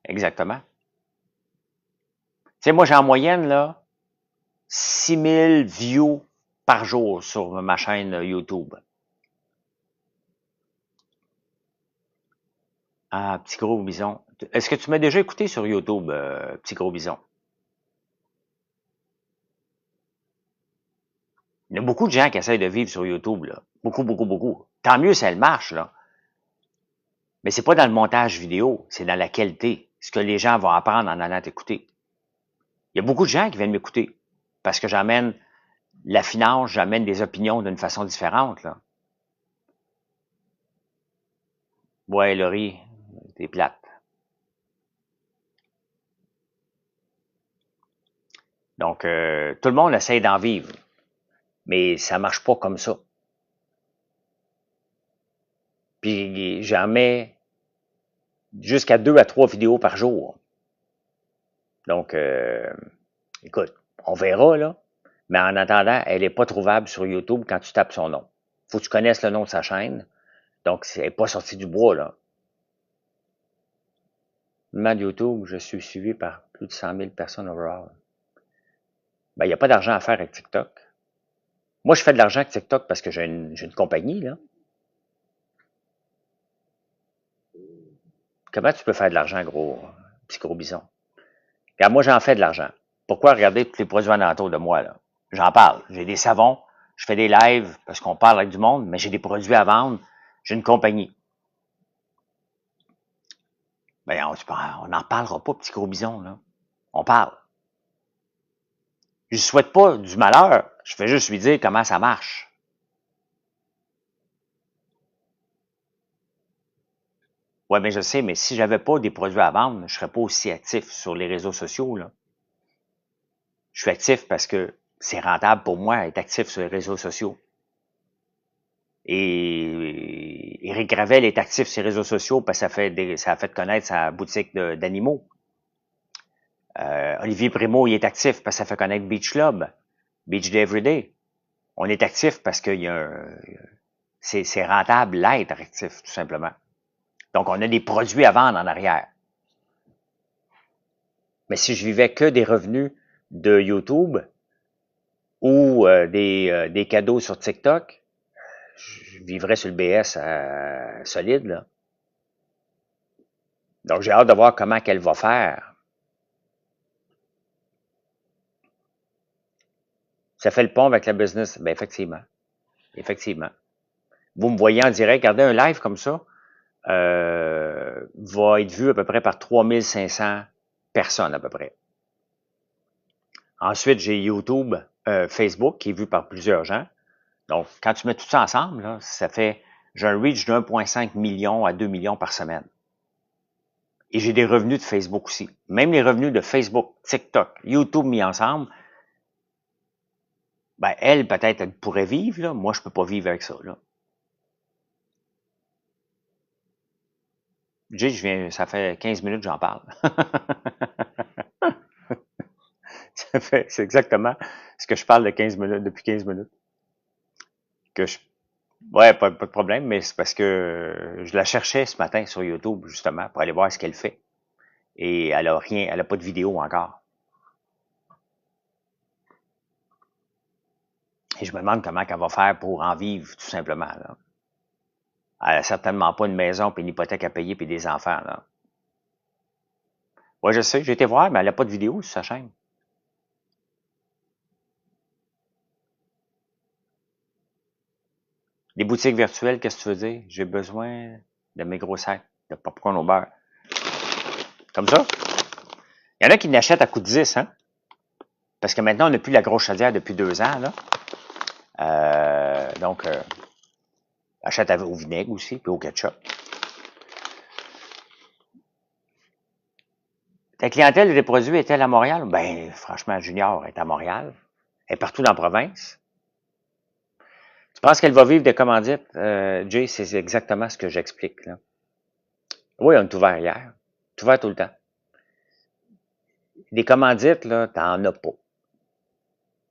Exactement. Tu sais, moi, j'ai en moyenne, là, 6000 views par jour sur ma chaîne YouTube. Ah, petit gros bison. Est-ce que tu m'as déjà écouté sur YouTube, petit gros bison? Il y a beaucoup de gens qui essayent de vivre sur YouTube, là. Beaucoup, beaucoup, beaucoup. Tant mieux si elle marche, là. Mais c'est pas dans le montage vidéo, c'est dans la qualité. Ce que les gens vont apprendre en allant t'écouter. Il y a beaucoup de gens qui viennent m'écouter parce que j'amène la finance, j'amène des opinions d'une façon différente, là. Ouais, Laurie, t'es plate. Donc, tout le monde essaie d'en vivre, mais ça marche pas comme ça. Puis, j'en mets jusqu'à 2 à 3 vidéos par jour. Donc, écoute, on verra, là. Mais en attendant, elle n'est pas trouvable sur YouTube quand tu tapes son nom. Faut que tu connaisses le nom de sa chaîne. Donc, elle n'est pas sortie du bois, là. Même YouTube, je suis suivi par plus de 100 000 personnes overall. Ben, il n'y a pas d'argent à faire avec TikTok. Moi, je fais de l'argent avec TikTok parce que j'ai une compagnie, là. Comment tu peux faire de l'argent, gros, petit gros bison? Regarde, moi, j'en fais de l'argent. Pourquoi regarder tous les produits alentour de moi, là? J'en parle. J'ai des savons, je fais des lives parce qu'on parle avec du monde, mais j'ai des produits à vendre. J'ai une compagnie. Ben, on n'en parlera pas, petit gros bison, là. On parle. Je lui souhaite pas du malheur. Je fais juste lui dire comment ça marche. Ouais, mais je sais, mais si j'avais pas des produits à vendre, je serais pas aussi actif sur les réseaux sociaux, là. Je suis actif parce que c'est rentable pour moi être actif sur les réseaux sociaux. Et Éric Gravel est actif sur les réseaux sociaux parce que ça a fait connaître sa boutique d'animaux. Olivier Primo, il est actif parce que ça fait connaître Beach Club, Beach Day Everyday. On est actif parce que c'est rentable l'être actif, tout simplement. Donc, on a des produits à vendre en arrière. Mais si je vivais que des revenus de YouTube ou des cadeaux sur TikTok, je vivrais sur le BS solide, là. Donc, j'ai hâte de voir comment qu'elle va faire. Ça fait le pont avec la business. Ben, effectivement. Effectivement. Vous me voyez en direct, regardez un live comme ça, va être vu à peu près par 3500 personnes à peu près. Ensuite, j'ai YouTube, Facebook, qui est vu par plusieurs gens. Donc, quand tu mets tout ça ensemble, là, ça fait, j'ai un reach de 1,5 million à 2 millions par semaine. Et j'ai des revenus de Facebook aussi. Même les revenus de Facebook, TikTok, YouTube mis ensemble, ben, elle, peut-être, elle pourrait vivre, là. Moi, je peux pas vivre avec ça, là. Jay, ça fait 15 minutes que j'en parle. C'est exactement ce que je parle de 15 minutes, depuis 15 minutes. Que je, ouais, pas de problème, mais c'est parce que je la cherchais ce matin sur YouTube, justement, pour aller voir ce qu'elle fait. Et elle a rien, elle a pas de vidéo encore. Et je me demande comment elle va faire pour en vivre, tout simplement, là. Elle a certainement pas une maison, puis une hypothèque à payer, puis des enfants, là. Ouais, je sais, j'ai été voir, mais elle a pas de vidéo sur sa chaîne. Les boutiques virtuelles, qu'est-ce que tu veux dire? J'ai besoin de mes gros sacs de popcorn au beurre. Comme ça? Il y en a qui l'achètent à coût de 10, hein? Parce que maintenant, on n'a plus la grosse chaudière depuis 2 ans, là. Donc, achète au vinaigre aussi, puis au ketchup. Ta clientèle des produits est-elle à Montréal? Ben, franchement, Junior est à Montréal. Elle est partout dans la province. Tu penses qu'elle va vivre des commandites? Jay, c'est exactement ce que j'explique, là. Oui, on est ouvert hier. On est ouvert tout le temps. Des commandites, là, t'en as pas.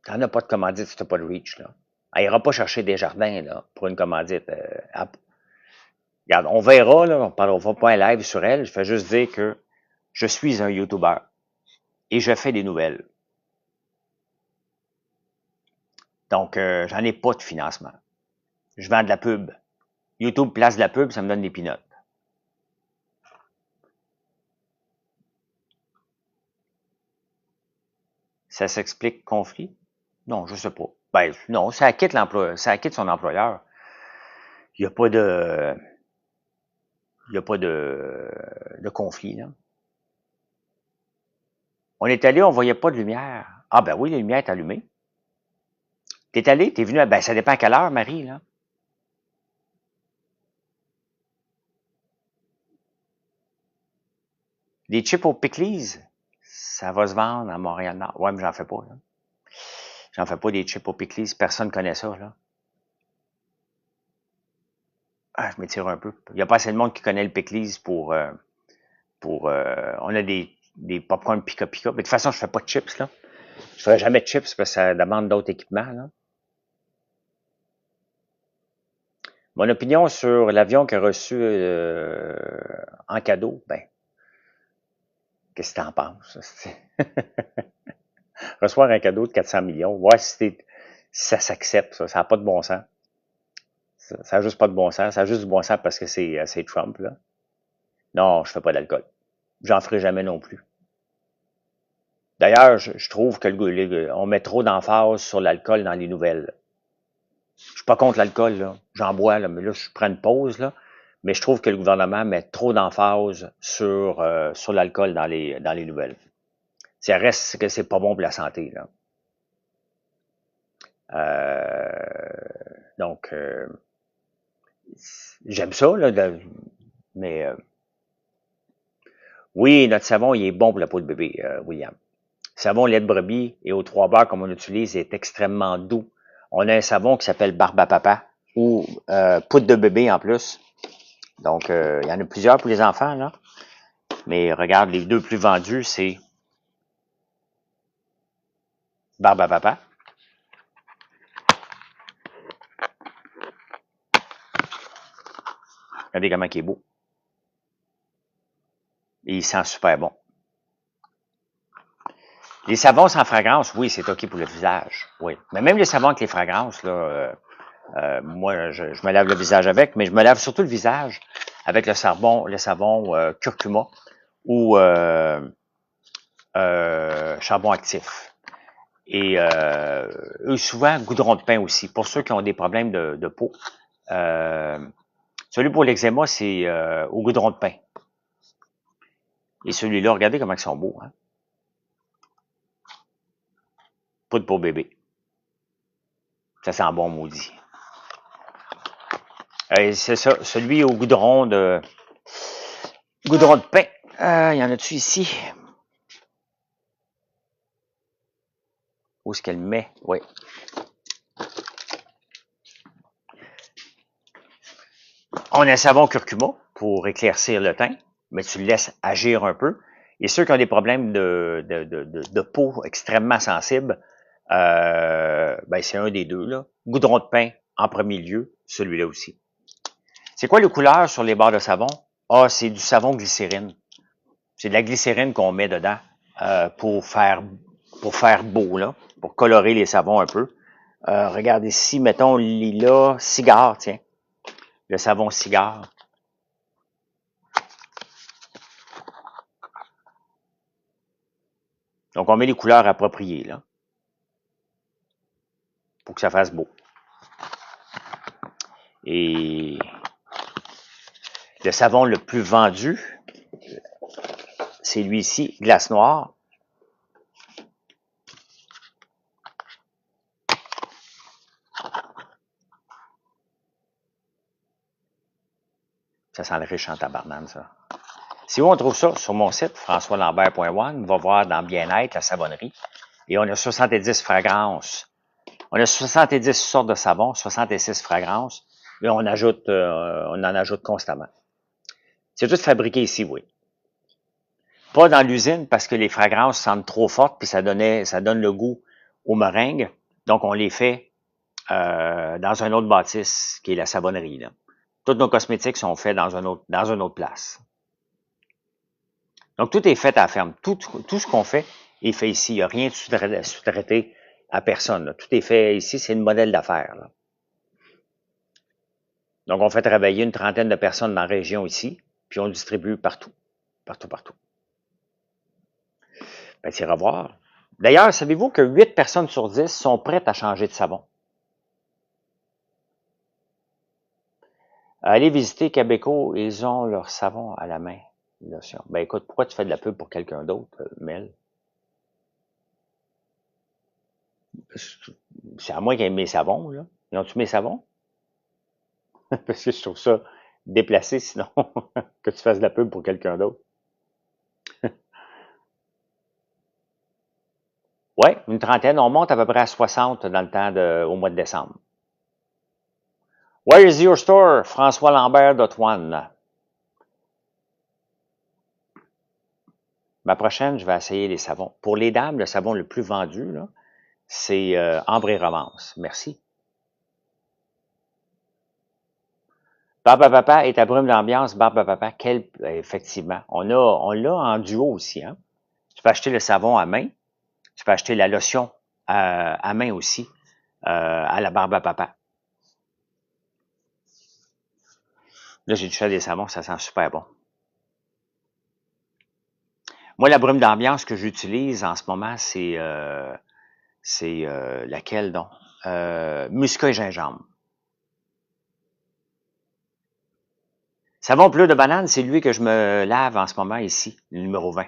T'en as pas de commandite si t'as pas de reach, là. Elle ira pas chercher des jardins, là, pour une commandite. Regarde, on verra, là, on va pas un live sur elle. Je fais juste dire que je suis un YouTuber et je fais des nouvelles. Donc, j'en ai pas de financement. Je vends de la pub. YouTube place de la pub, ça me donne des peanuts. Ça s'explique conflit? Non, je sais pas. Ben, non, ça acquitte l'employeur, ça acquitte son employeur. Il n'y a pas de, il y a pas de conflit, là. On est allé, on voyait pas de lumière. Ah, ben oui, la lumière est allumée. T'es allé, t'es venu, ben, ça dépend à quelle heure, Marie, là. Les chips aux pickles, ça va se vendre à Montréal-Nord. Ouais, mais j'en fais pas, là. J'en fais pas des chips aux pickles, personne connaît ça, là. Ah, je m'étire un peu. Il n'y a pas assez de monde qui connaît le pickles on a des popcorn pika-pika. Mais de toute façon, je fais pas de chips, là. Je ferai jamais de chips parce que ça demande d'autres équipements, là. Mon opinion sur l'avion qu'il a reçu en cadeau, ben, qu'est-ce que t'en penses? Recevoir un cadeau de 400 millions, voir si ça s'accepte, ça n'a pas de bon sens. Ça n'a juste pas de bon sens. Ça a juste du bon sens parce que c'est Trump, là. Non, je fais pas d'alcool. J'en ferai jamais non plus. D'ailleurs, je trouve que on met trop d'emphase sur l'alcool dans les nouvelles. Je suis pas contre l'alcool, là. J'en bois, là, mais là, je prends une pause, là. Mais je trouve que le gouvernement met trop d'emphase sur l'alcool dans les nouvelles. Ça reste que c'est pas bon pour la santé, là. Euh, donc, j'aime ça, là, mais oui, notre savon, il est bon pour la peau de bébé, William. Savon lait de brebis et aux 3 beurres, comme on utilise, est extrêmement doux. On a un savon qui s'appelle Barbe à Papa ou poudre de bébé en plus. Donc, il y en a plusieurs pour les enfants, là. Mais regarde, les 2 plus vendus, c'est Barbe à Papa. Regardez comment il est beau. Et il sent super bon. Les savons sans fragrance, oui, c'est OK pour le visage. Oui. Mais même les savons avec les fragrances, là, moi, je me lave le visage avec, mais je me lave surtout le visage avec le savon curcuma ou charbon actif. Et souvent, goudron de pain aussi, pour ceux qui ont des problèmes de peau. Celui pour l'eczéma, c'est au goudron de pain. Et celui-là, regardez comment ils sont beaux. Hein? Poudre pour bébé. Ça sent bon, maudit. C'est ça, celui au goudron de pain. Il y en a-tu ici? Où est-ce qu'elle met? Oui. On a un savon curcuma pour éclaircir le teint, mais tu le laisses agir un peu. Et ceux qui ont des problèmes de peau extrêmement sensibles, ben c'est un des deux, là. Goudron de pain en premier lieu, celui-là aussi. C'est quoi les couleurs sur les barres de savon? Ah, c'est du savon glycérine. C'est de la glycérine qu'on met dedans pour faire beau, là, pour colorer les savons un peu. Regarde ici, mettons lilas, cigare, tiens. Le savon cigare. Donc, on met les couleurs appropriées, là, pour que ça fasse beau. Et le savon le plus vendu, c'est lui ici, Glace Noire. Ça sent le riche en tabarnane, ça. Si on trouve ça sur mon site, françoislambert.one, va voir dans Bien-être, la savonnerie. Et on a 70 fragrances. On a 70 sortes de savon, 66 fragrances. Mais on en ajoute constamment. C'est tout fabriqué ici, oui. Pas dans l'usine parce que les fragrances sentent trop fortes puis ça donne le goût aux meringues. Donc, on les fait dans un autre bâtisse qui est la savonnerie, là. Tous nos cosmétiques sont faits dans une autre place. Donc, tout est fait à la ferme. Tout ce qu'on fait est fait ici. Il n'y a rien de sous-traité à personne, là. Tout est fait ici. C'est une modèle d'affaires, là. Donc, on fait travailler une trentaine de personnes dans la région ici, puis on distribue partout. Partout, partout. Ben, c'est revoir. D'ailleurs, savez-vous que 8 personnes sur 10 sont prêtes à changer de savon? Allez visiter Québécois, ils ont leur savon à la main. Lotion. Ben écoute, pourquoi tu fais de la pub pour quelqu'un d'autre, Mel? C'est à moi qui aime mes savons, là. Ils ont-tu mes savons? Parce que je trouve ça déplacé, sinon, que tu fasses de la pub pour quelqu'un d'autre. Ouais, une trentaine. On monte à peu près à 60 dans le temps au mois de décembre. Where is your store? FrançoisLambert.one. Ma prochaine, je vais essayer les savons. Pour les dames, le savon le plus vendu, là, c'est Ambre et Romance. Merci. Barbe à Papa et ta brume d'ambiance, Barbe à Papa, effectivement. On l'a en duo aussi, hein. Tu peux acheter le savon à main. Tu peux acheter la lotion à main aussi, à la Barbe à Papa. Là, j'ai touché à des savons, ça sent super bon. Moi, la brume d'ambiance que j'utilise en ce moment, c'est laquelle donc? Muscat et gingembre. Savon bleu de banane, c'est lui que je me lave en ce moment ici, le numéro 20.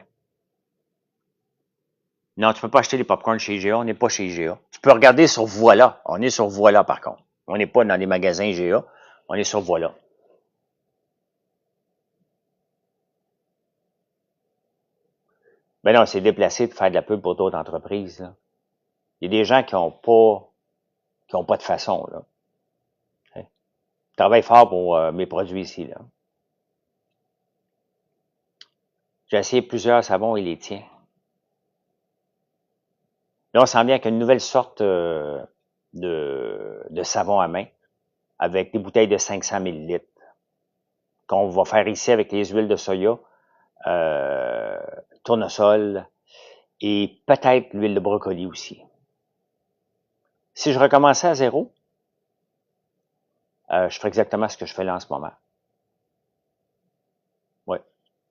Non, tu peux pas acheter les popcorn chez IGA, on n'est pas chez IGA. Tu peux regarder sur Voilà. On est sur Voilà, par contre. On n'est pas dans les magasins IGA, on est sur Voilà. Ben non, c'est déplacé de faire de la pub pour d'autres entreprises, là. Il y a des gens qui ont pas de façon, là. Hein. Je travaille fort pour mes produits ici, là. J'ai essayé plusieurs savons et les tiens. Là, on sent bien qu'une nouvelle sorte de savon à main avec des bouteilles de 500 millilitres qu'on va faire ici avec les huiles de soya, euh, tournesol et peut-être l'huile de brocoli aussi. Si je recommençais à zéro, je ferais exactement ce que je fais là en ce moment. Ouais.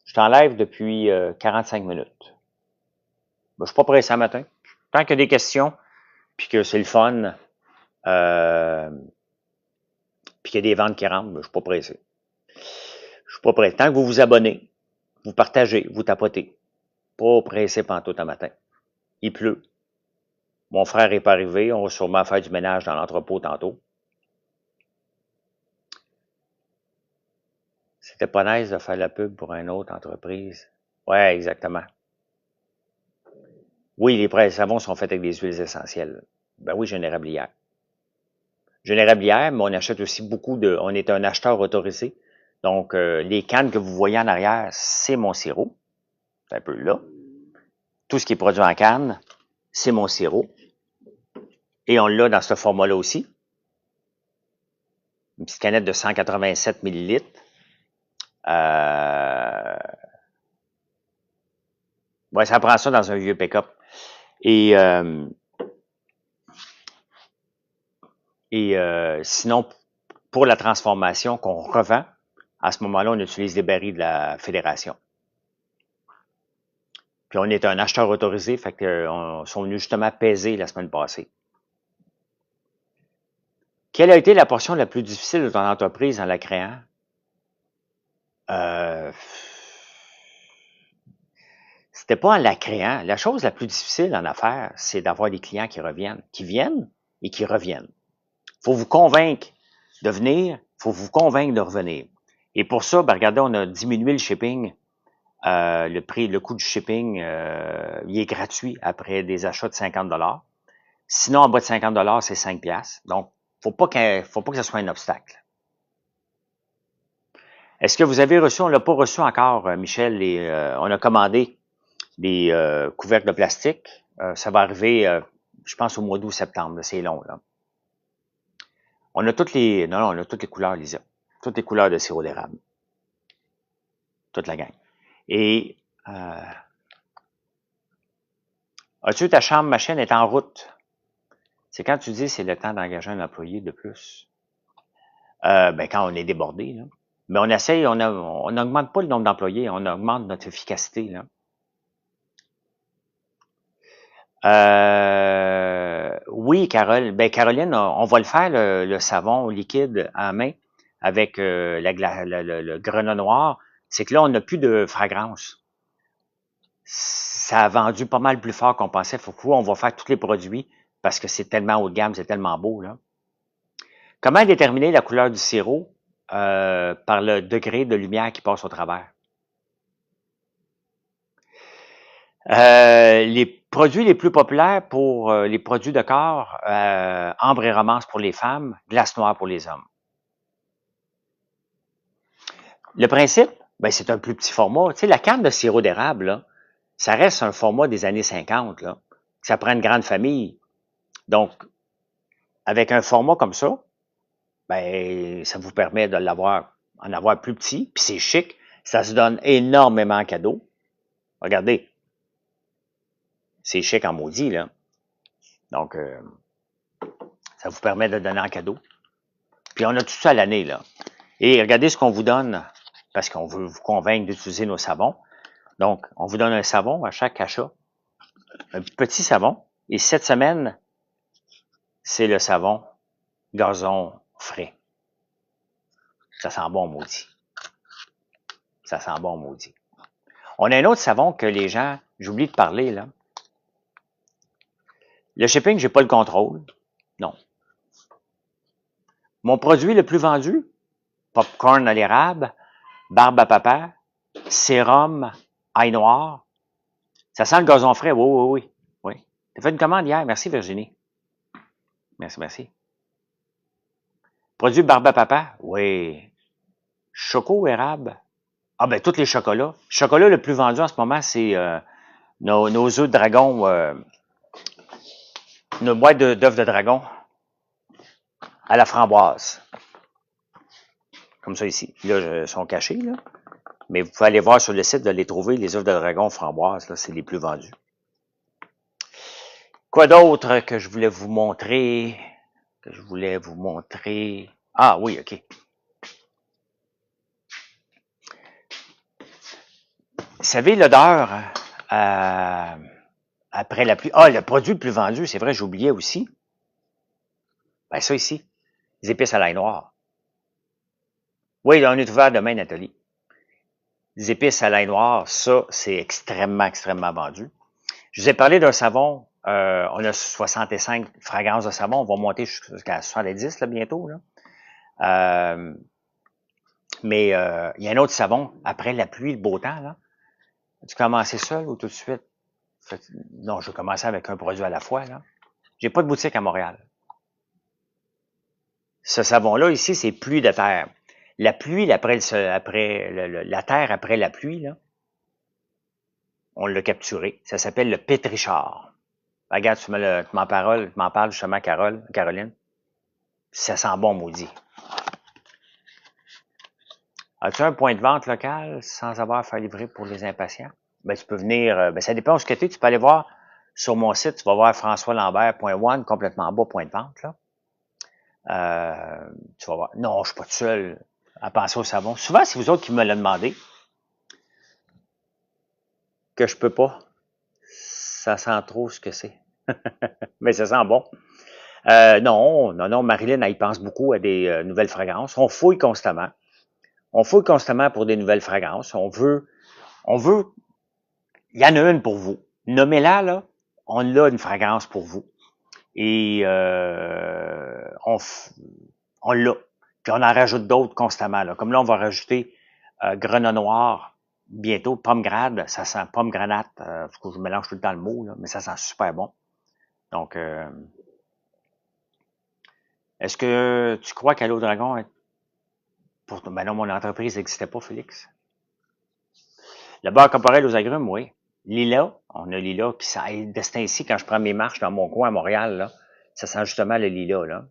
Je t'enlève depuis 45 minutes. Ben, je suis pas pressé ce matin. Tant qu'il y a des questions, puis que c'est le fun, puis qu'il y a des ventes qui rentrent, ben, je suis pas pressé. Je suis pas pressé. Tant que vous vous abonnez, vous partagez, vous tapotez. Pas pressé pantoute un matin. Il pleut. Mon frère est pas arrivé. On va sûrement faire du ménage dans l'entrepôt tantôt. C'était pas nice de faire la pub pour une autre entreprise. Ouais, exactement. Oui, les prêts savons sont faits avec des huiles essentielles. Ben oui, Générablière. Générablière, mais on achète aussi beaucoup de... On est un acheteur autorisé. Donc, les cannes que vous voyez en arrière, c'est mon sirop. C'est un peu là. Tout ce qui est produit en canne, c'est mon sirop. Et on l'a dans ce format-là aussi. Une petite canette de 187 millilitres. Ouais, ça prend ça dans un vieux pick-up. Et, sinon, pour la transformation qu'on revend, à ce moment-là, on utilise les barils de la Fédération. Puis on est un acheteur autorisé, fait qu'on sont venus justement peser la semaine passée. Quelle a été la portion la plus difficile de ton entreprise en la créant? C'était pas en la créant. La chose la plus difficile en affaires, c'est d'avoir des clients qui reviennent, qui viennent et qui reviennent. Faut vous convaincre de venir, faut vous convaincre de revenir. Et pour ça, ben regardez, on a diminué le shipping. Le prix, le coût du shipping, il est gratuit après des achats de 50 $. Sinon, en bas de 50 $, c'est 5 $. Donc, faut pas que ce soit un obstacle. Est-ce que vous avez reçu, on l'a pas reçu encore, Michel, on a commandé des couvercles de plastique. Ça va arriver, je pense, au mois d'août-septembre. C'est long, là. On a toutes les, non, on a toutes les couleurs, Lisa. Toutes les couleurs de sirop d'érable. Toute la gang. Et, as-tu ta chambre machine est en route? C'est quand tu dis c'est le temps d'engager un employé de plus. Ben quand on est débordé, là. Mais on essaye, on n'augmente pas le nombre d'employés, on augmente notre efficacité, là. Oui, Caroline, on va le faire, le savon liquide en main avec le grenat noir. C'est que là, on n'a plus de fragrance. Ça a vendu pas mal plus fort qu'on pensait. Faut on va faire tous les produits parce que c'est tellement haut de gamme, c'est tellement beau, là. Comment déterminer la couleur du sirop? Par le degré de lumière qui passe au travers. Les produits les plus populaires pour les produits de corps, ambre et romance pour les femmes, glace noire pour les hommes. Le principe, ben, c'est un plus petit format. Tu sais, la canne de sirop d'érable, là, ça reste un format des années 50, là. Ça prend une grande famille. Donc, avec un format comme ça, ben, ça vous permet de en avoir plus petit, puis c'est chic. Ça se donne énormément en cadeau. Regardez, c'est chic en maudit, là. Donc, ça vous permet de donner en cadeau. Puis on a tout ça à l'année, là. Et regardez ce qu'on vous donne, parce qu'on veut vous convaincre d'utiliser nos savons. Donc, on vous donne un savon à chaque achat. Un petit savon. Et cette semaine, c'est le savon gazon frais. Ça sent bon, maudit. Ça sent bon, maudit. On a un autre savon que les gens, j'oublie de parler, là. Le shipping, j'ai pas le contrôle. Non. Mon produit le plus vendu, popcorn à l'érable, barbe à papa, sérum, ail noir. Ça sent le gazon frais, oui, oui, oui. Oui. T'as fait une commande hier, merci Virginie. Merci, merci. Produit barbe à papa, oui. Choco ou érable? Ah ben, tous les chocolats. Le chocolat le plus vendu en ce moment, c'est nos œufs de dragon, nos boîtes d'œufs de dragon à la framboise. Comme ça ici. Là, ils sont cachés, là. Mais vous pouvez aller voir sur le site de les trouver, les œufs de dragon framboise, là, c'est les plus vendus. Quoi d'autre que je voulais vous montrer? Ah oui, OK. Vous savez, l'odeur après la pluie. Ah, le produit le plus vendu, c'est vrai, j'oubliais aussi. Ben ça ici, les épices à l'ail noir. Oui, on est ouvert demain, Nathalie. Les épices à l'ail noir, ça, c'est extrêmement, extrêmement vendu. Je vous ai parlé d'un savon, on a 65 fragrances de savon, on va monter jusqu'à 70 là, bientôt. Là. Mais il y a un autre savon, après la pluie, le beau temps, là. Tu commences seul ou tout de suite? Non, je vais commencer avec un produit à la fois. Là. J'ai pas de boutique à Montréal. Ce savon-là, ici, c'est pluie de terre. La pluie, la terre après la pluie, là, on l'a capturé. Ça s'appelle le pétrichard. Regarde, tu m'en parles justement, Caroline. Ça sent bon, maudit. As-tu un point de vente local sans avoir à faire livrer pour les impatients? Ben, tu peux venir, ça dépend où ce que tu es. Tu peux aller voir sur mon site, tu vas voir françoislambert.one, complètement en bas, point de vente, là. Tu vas voir. Non, je suis pas tout seul à penser au savon. Souvent, c'est vous autres qui me l'avez demandé. Que je peux pas. Ça sent trop ce que c'est. Mais ça sent bon. Non, Marilyn, elle y pense beaucoup à des nouvelles fragrances. On fouille constamment. On fouille constamment pour des nouvelles fragrances. On veut, il y en a une pour vous. Nommez-la, là. On a une fragrance pour vous. Et on l'a. Puis on en rajoute d'autres constamment. Là. Comme là, on va rajouter grenat noir bientôt, pomme grade, ça sent pomme granate. Je mélange tout le temps le mot, là, mais ça sent super bon. Donc, est-ce que tu crois qu'Allo Dragon est ben non, mon entreprise n'existait pas, Félix. Le beurre corporel aux agrumes, oui. Lila, on a Lila, puis ça de ce temps-ci, quand je prends mes marches dans mon coin à Montréal, là, ça sent justement le Lila, là.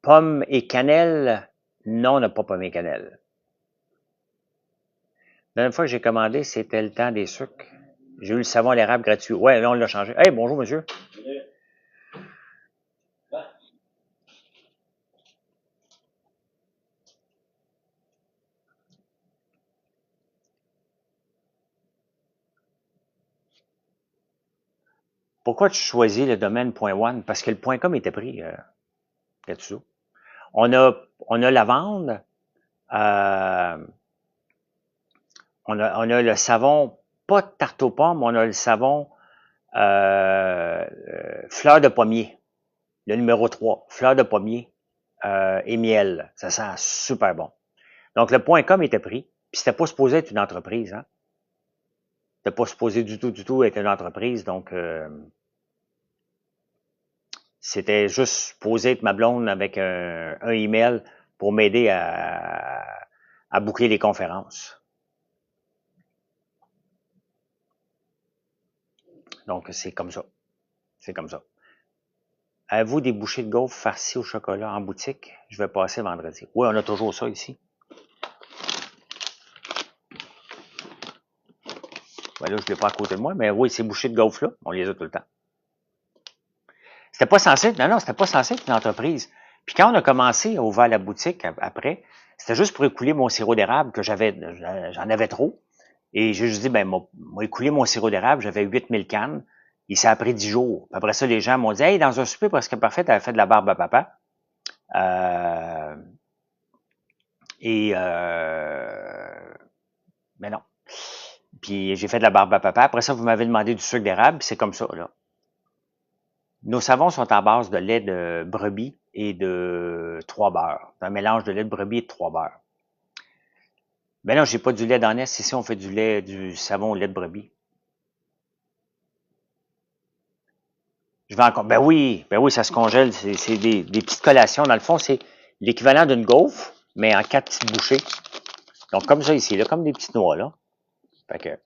Pomme et cannelle, non, on n'a pas pomme et cannelle. La dernière fois que j'ai commandé, c'était le temps des sucres. J'ai eu le savon à l'érable gratuit. Ouais, là, on l'a changé. Hey, bonjour, monsieur. Pourquoi tu choisis le domaine .one? Parce que le .com était pris là-dessous. On a la vente. On a le savon, pas de tarte aux pommes, on a le savon fleur de pommier. Le numéro 3, fleur de pommier et miel. Ça sent super bon. Donc, le .com était pris. Puis, c'était pas supposé être une entreprise. Hein? C'était pas supposé du tout être une entreprise. Donc, c'était juste supposé être ma blonde avec un email pour m'aider à boucler les conférences. Donc, c'est comme ça. C'est comme ça. Avez-vous des bouchées de gaufres farcies au chocolat en boutique? Je vais passer vendredi. Oui, on a toujours ça ici. Ben là, je ne l'ai pas à côté de moi, mais oui, ces bouchées de gaufres-là, on les a tout le temps. C'était pas censé être une entreprise. Puis quand on a commencé à ouvrir la boutique après, c'était juste pour écouler mon sirop d'érable que j'en avais trop. Et j'ai juste dit, ben, moi écoulé mon sirop d'érable, j'avais 8000 cannes. Et ça a pris 10 jours. Puis après ça, les gens m'ont dit, hey, dans un souper presque parfait, t'avais fait de la barbe à papa. Et mais non. Puis j'ai fait de la barbe à papa. Après ça, vous m'avez demandé du sucre d'érable. C'est comme ça, là. Nos savons sont à base de lait de brebis et de 3 beurres. C'est un mélange de lait de brebis et de 3 beurres. Ben non, j'ai pas du lait d'ânesse. Ici, on fait du savon au lait de brebis. Je vais encore. Ben oui, ça se congèle. C'est des petites collations. Dans le fond, c'est l'équivalent d'une gaufre, mais en 4 petites bouchées. Donc, comme ça ici, là, comme des petites noix, là. Fait que,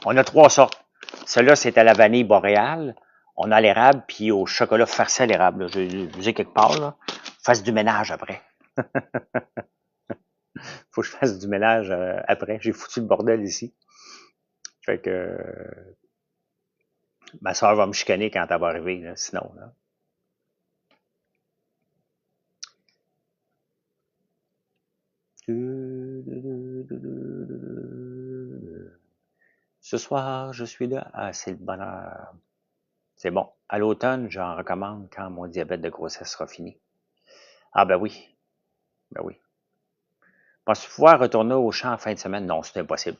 on a 3 sortes. Celle-là, c'est à la vanille boréale. On a l'érable, puis au chocolat farci à l'érable. Je ai quelque part, là. Fasse du ménage après. Faut que je fasse du ménage après. J'ai foutu le bordel ici. Fait que ma soeur va me chicaner quand elle va arriver, là, sinon. Là. Ce soir, je suis là. Ah, c'est le bonheur. C'est bon. À l'automne, j'en recommande quand mon diabète de grossesse sera fini. Ah ben oui. Ben oui. Penses-tu pouvoir retourner au champ en fin de semaine? Non, c'est impossible.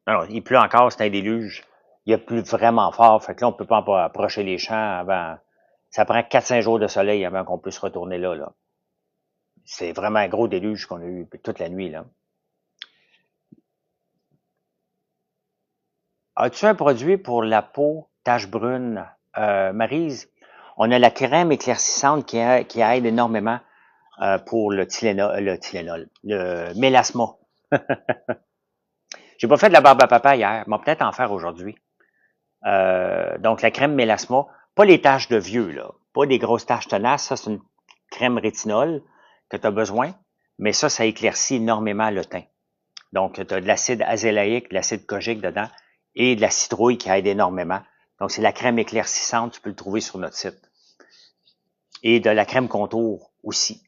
Non, non, il pleut encore, c'est un déluge. Il plu vraiment fort. Fait que là, on peut pas approcher les champs avant. Ça prend 4-5 jours de soleil avant qu'on puisse retourner là, là. C'est vraiment un gros déluge qu'on a eu toute la nuit, là. As-tu un produit pour la peau tache brune? Maryse, on a la crème éclaircissante qui aide énormément pour le mélasma. J'ai pas fait de la barbe à papa hier, mais peut-être en faire aujourd'hui. Donc, la crème mélasma, pas les taches de vieux, là, pas des grosses taches tenaces, ça c'est une crème rétinol que tu as besoin, mais ça éclaircit énormément le teint. Donc, tu as de l'acide azélaïque, de l'acide kojique dedans et de la citrouille qui aide énormément. Donc, c'est la crème éclaircissante, tu peux le trouver sur notre site. Et de la crème contour aussi,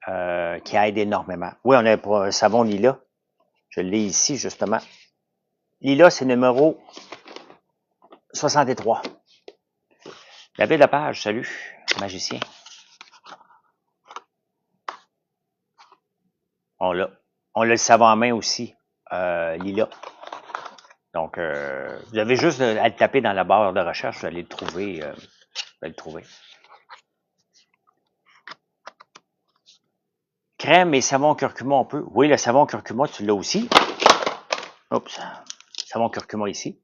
qui aide énormément. Oui, on a un savon Lila. Je l'ai ici, justement. Lila, c'est numéro 63. David Lepage, salut, magicien. On l'a. On a le savon en main aussi, Lila. Donc, vous avez juste à le taper dans la barre de recherche, vous allez le trouver. Vous allez le trouver. Crème et savon curcuma, on peut. Oui, le savon curcuma, tu l'as aussi. Oups. Savon curcuma ici.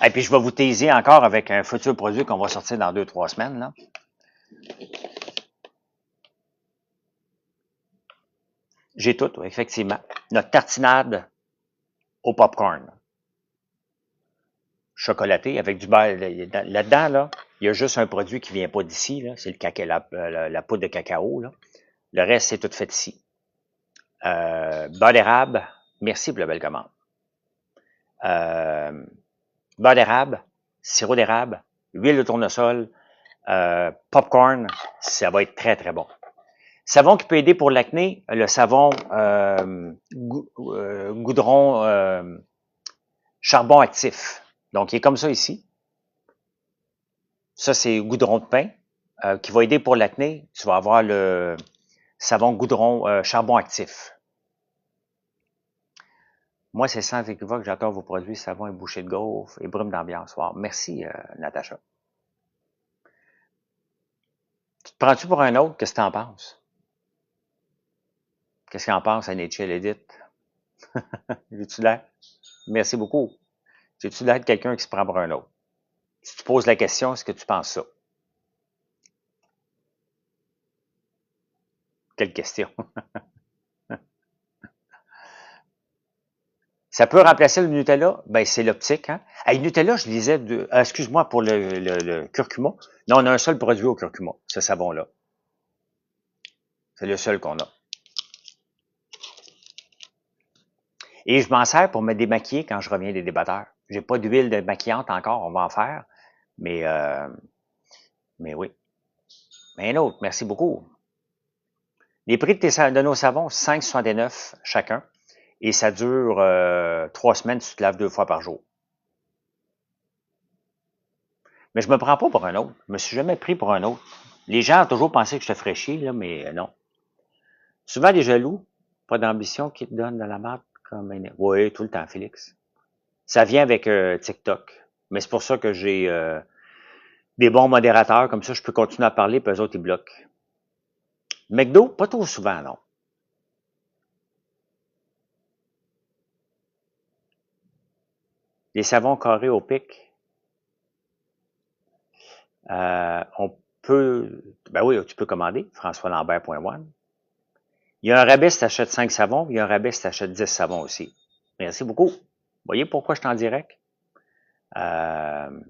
Et puis, je vais vous taiser encore avec un futur produit qu'on va sortir dans 2-3 semaines. Là. J'ai tout, effectivement. Notre tartinade au popcorn. Chocolaté avec du beurre. Là-dedans, là, il y a juste un produit qui vient pas d'ici. C'est le caca, la poudre de cacao. Là. Le reste, c'est tout fait ici. Beurre d'érable. Merci pour la belle commande. Beurre d'érable, sirop d'érable, huile de tournesol, popcorn, ça va être très, très bon. Savon qui peut aider pour l'acné, le savon goudron charbon actif. Donc, il est comme ça ici. Ça, c'est goudron de pain qui va aider pour l'acné. Tu vas avoir le savon goudron charbon actif. Moi, c'est sans équivoque, j'adore vos produits savon et bouchée de gaufre et brume d'ambiance. Wow. Merci, Natacha. Tu te prends-tu pour un autre? Qu'est-ce que tu en penses? Qu'est-ce qu'il en pense, NHL Edith? J'ai-tu l'air? Merci beaucoup. J'ai-tu l'air de quelqu'un qui se prend pour un autre? Si tu poses la question, est-ce que tu penses ça? Quelle question? Ça peut remplacer le Nutella? Ben, c'est l'optique, hein? Hey, Nutella, je lisais excuse-moi pour le curcuma. Non, on a un seul produit au curcuma, ce savon-là. C'est le seul qu'on a. Et je m'en sers pour me démaquiller quand je reviens des débatteurs. J'ai pas d'huile démaquillante encore, on va en faire. Mais oui. Mais un autre, merci beaucoup. Les prix de nos savons, 5,69 chacun. Et ça dure 3 semaines, tu te laves 2 fois par jour. Mais je me prends pas pour un autre. Je me suis jamais pris pour un autre. Les gens ont toujours pensé que je te ferais chier, là, mais non. Souvent, les jaloux, pas d'ambition qui te donnent de la marque comme un... Oui, tout le temps, Félix. Ça vient avec TikTok. Mais c'est pour ça que j'ai des bons modérateurs, comme ça, je peux continuer à parler, puis eux autres, ils bloquent. McDo, pas trop souvent, non. Les savons carrés au pic, on peut... Ben oui, tu peux commander, françoislambert.one. Il y a un rabais si tu achètes 5 savons, il y a un rabais si tu achètes 10 savons aussi. Merci beaucoup. Vous voyez pourquoi je suis en direct? Euh,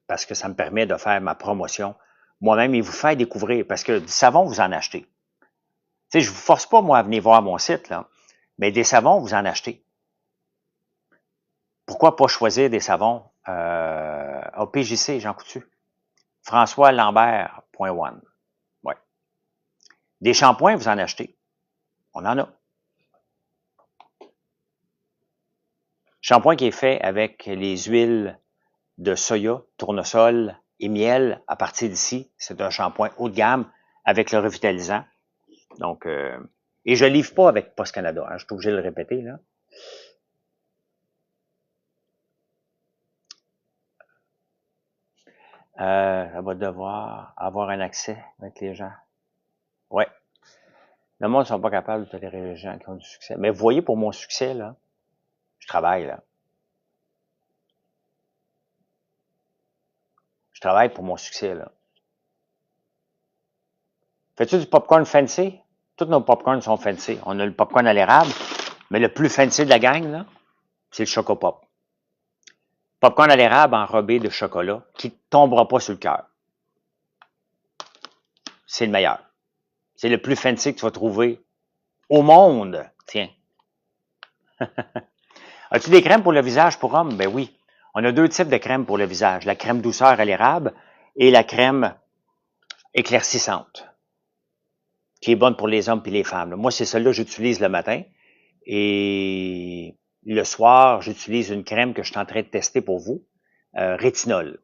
parce que ça me permet de faire ma promotion moi-même et vous faire découvrir. Parce que du savon, vous en achetez. Tu sais, je vous force pas, moi, à venir voir mon site, là. Mais des savons, vous en achetez. Pourquoi pas choisir des savons au PJC, Jean Coutu? françoislambert.one. Ouais. Des shampoings, vous en achetez. On en a. Shampoing qui est fait avec les huiles de soya, tournesol et miel à partir d'ici. C'est un shampoing haut de gamme avec le revitalisant. Donc, et je ne livre pas avec Post Canada. Hein, je suis obligé de le répéter, là. Elle va devoir avoir un accès avec les gens. Ouais. Le monde ne sont pas capables de tolérer les gens qui ont du succès. Mais vous voyez, pour mon succès, là, je travaille, là. Je travaille pour mon succès, là. Fais-tu du popcorn fancy? Tous nos popcorns sont fancy. On a le popcorn à l'érable, mais le plus fancy de la gang, là, c'est le Chocopop. Popcorn à l'érable enrobé de chocolat qui ne tombera pas sur le cœur. C'est le meilleur. C'est le plus fancy que tu vas trouver au monde. Tiens. As-tu des crèmes pour le visage pour hommes? Ben oui. On a deux types de crèmes pour le visage. La crème douceur à l'érable et la crème éclaircissante, qui est bonne pour les hommes et les femmes. Moi, c'est celle-là que j'utilise le matin. Et le soir, j'utilise une crème que je suis en train de tester pour vous, rétinol.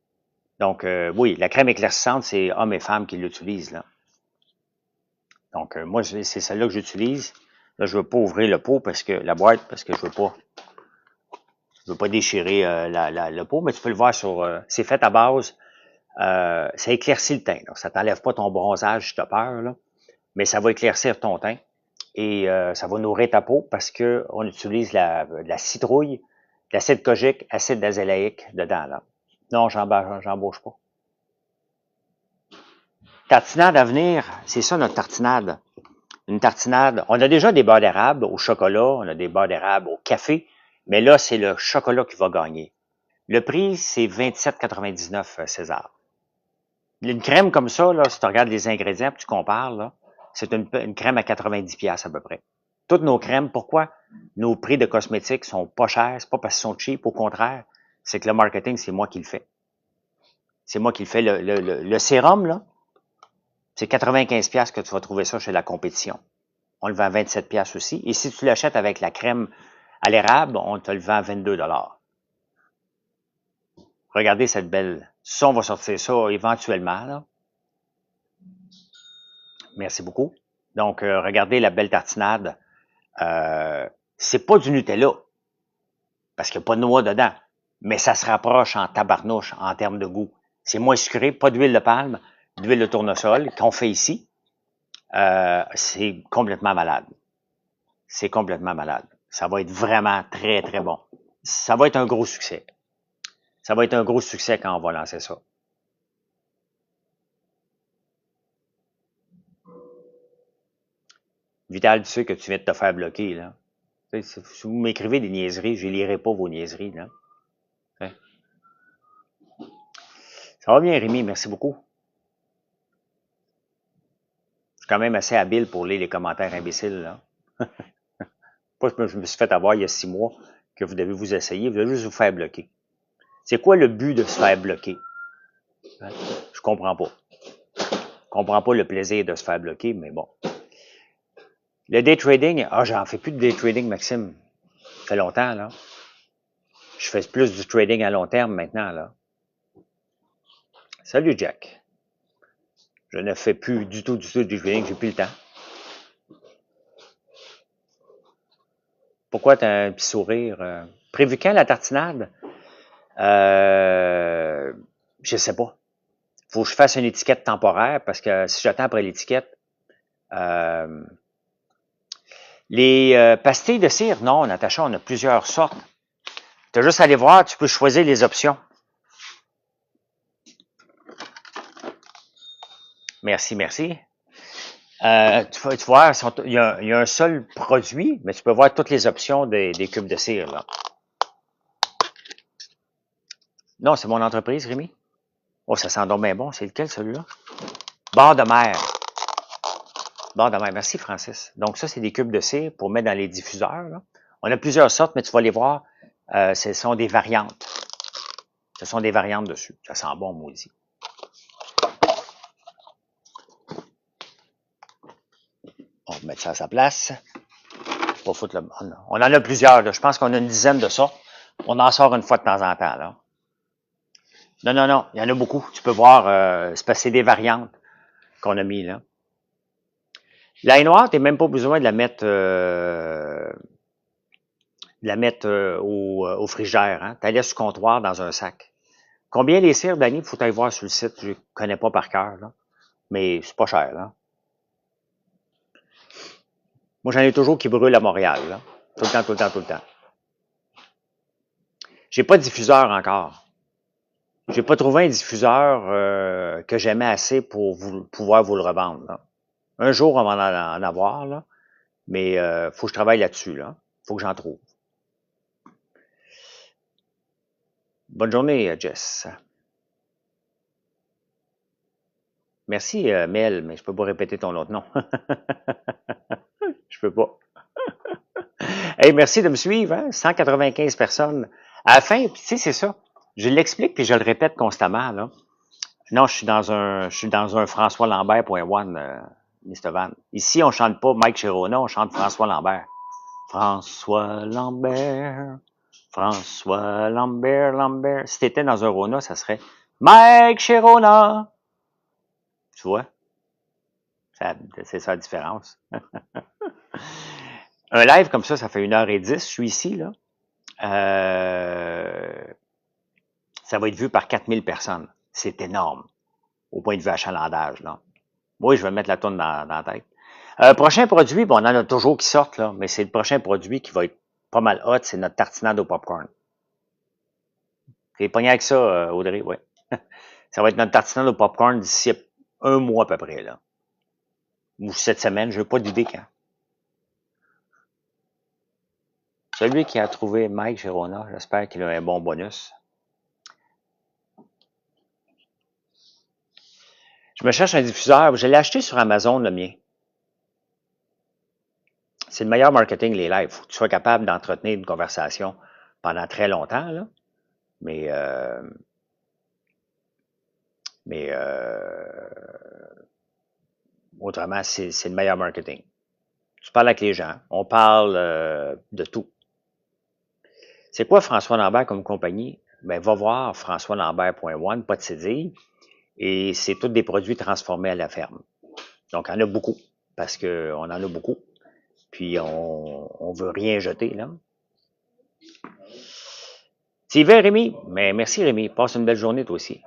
Donc, oui, la crème éclaircissante, c'est hommes et femmes qui l'utilisent, là. Donc, moi, c'est celle-là que j'utilise. Là, je ne veux pas ouvrir le pot parce que la boîte, parce que je veux pas déchirer le pot, mais tu peux le voir sur... c'est fait à base... ça éclaircit le teint. Donc, ça t'enlève pas ton bronzage si tu as peur, là, mais ça va éclaircir ton teint. Et ça va nourrir ta peau parce que on utilise la citrouille, l'acide kojique, acide azélaïque dedans, là. Non, j'embauche pas. Tartinade à venir, c'est ça notre tartinade. Une tartinade. On a déjà des beurres d'érable au chocolat, on a des beurres d'érable au café, mais là, c'est le chocolat qui va gagner. Le prix, c'est 27,99 César. Une crème comme ça, là, si tu regardes les ingrédients et tu compares, là, c'est une crème à 90$ à peu près. Toutes nos crèmes, pourquoi nos prix de cosmétiques sont pas chers? C'est pas parce qu'ils sont cheap, au contraire, c'est que le marketing, c'est moi qui le fais. C'est moi qui le fais. Le sérum, là, c'est 95$ que tu vas trouver ça chez la compétition. On le vend à 27$ aussi. Et si tu l'achètes avec la crème à l'érable, on te le vend à 22$. Regardez cette belle... Ça, on va sortir ça éventuellement, là. Merci beaucoup. Donc, regardez la belle tartinade. C'est pas du Nutella, parce qu'il n'y a pas de noix dedans, mais ça se rapproche en tabarnouche en termes de goût. C'est moins sucré, pas d'huile de palme, d'huile de tournesol qu'on fait ici. C'est complètement malade. C'est complètement malade. Ça va être vraiment très, très bon. Ça va être un gros succès. Ça va être un gros succès quand on va lancer ça. Vital, tu sais que tu viens de te faire bloquer, là. Si vous m'écrivez des niaiseries, je ne lirai pas vos niaiseries, là. Ça va bien, Rémi, merci beaucoup. Je suis quand même assez habile pour lire les commentaires imbéciles, là. Pas que je me suis fait avoir il y a 6 mois que vous devez vous essayer, vous devez juste vous faire bloquer. C'est quoi le but de se faire bloquer? Hein? Je comprends pas. Je comprends pas le plaisir de se faire bloquer, mais bon. Le day trading, j'en fais plus de day trading, Maxime. Ça fait longtemps, là. Je fais plus du trading à long terme maintenant, là. Salut, Jack. Je ne fais plus du tout du feeling, j'ai plus le temps. Pourquoi t'as un petit sourire? Prévu quand, la tartinade? Je sais pas. Faut que je fasse une étiquette temporaire, parce que si j'attends après l'étiquette, les pastilles de cire, non, Natacha, on a plusieurs sortes. Tu as juste à aller voir, tu peux choisir les options. Merci, merci. Tu vois, il y a un seul produit, mais tu peux voir toutes les options des cubes de cire, là. Non, c'est mon entreprise, Rémi. Oh, ça sent donc bien bon. C'est lequel, celui-là? Bord de mer. Bord de mer. Merci, Francis. Donc, ça, c'est des cubes de cire pour mettre dans les diffuseurs, là. On a plusieurs sortes, mais tu vas les voir. Ce sont des variantes. Ce sont des variantes dessus. Ça sent bon, maudit. On va mettre ça à sa place. Pas foutre le... On en a plusieurs, là. Je pense qu'on a une dizaine de sortes. On en sort une fois de temps en temps, là. Non, non, non. Il y en a beaucoup. Tu peux voir, c'est parce que c'est des variantes qu'on a mis, là. L'ail noire, tu n'as même pas besoin de la mettre au frigidaire. Hein? Tu la laisses sur le comptoir dans un sac. Combien les cires, Dani? Il faut aller voir sur le site. Je ne connais pas par cœur, là. Mais c'est pas cher, là. Moi, j'en ai toujours qui brûlent à Montréal, là. Tout le temps, tout le temps, tout le temps. J'ai pas de diffuseur encore. J'ai pas trouvé un diffuseur que j'aimais assez pour pouvoir vous le revendre, là. Un jour, on va en avoir, là. Mais faut que je travaille là-dessus, là. Faut que j'en trouve. Bonne journée, Jess. Merci, Mel, mais je peux pas répéter ton autre nom. Je peux pas. Hey, merci de me suivre, hein? 195 personnes. À la fin, tu sais, c'est ça. Je l'explique puis je le répète constamment, là. Non, je suis dans un François Lambert.one, Mr. Van. Ici, on chante pas Mike Chirona, on chante François Lambert. François Lambert. François Lambert, Lambert. Si t'étais dans un Rona, ça serait Mike Chirona. Tu vois? C'est ça la différence. Un live comme ça fait 1h10. Je suis ici, là. Ça va être vu par 4000 personnes. C'est énorme, au point de vue achalandage, là. Oui, je vais mettre la tourne dans la tête. Prochain produit, bon, on en a toujours qui sortent, là, mais c'est le prochain produit qui va être pas mal hot, c'est notre tartinade au popcorn. T'es pogné avec ça, Audrey, oui. Ça va être notre tartinade au popcorn d'ici un mois à peu près, là. Ou cette semaine, je n'ai pas d'idée quand. Celui qui a trouvé Mike Girona, j'espère qu'il a un bon bonus. Je me cherche un diffuseur. Je l'ai acheté sur Amazon, le mien. C'est le meilleur marketing, les lives. Il faut que tu sois capable d'entretenir une conversation pendant très longtemps, là. Mais autrement, c'est le meilleur marketing. Tu parles avec les gens. On parle de tout. C'est quoi François Lambert comme compagnie? Ben, va voir françoislambert.one, pas de CD. Et c'est tous des produits transformés à la ferme. Donc, il y en a beaucoup, parce qu'on en a beaucoup. Puis, on veut rien jeter, là. Tu y vas, Rémi? Mais merci, Rémi. Passe une belle journée, toi aussi.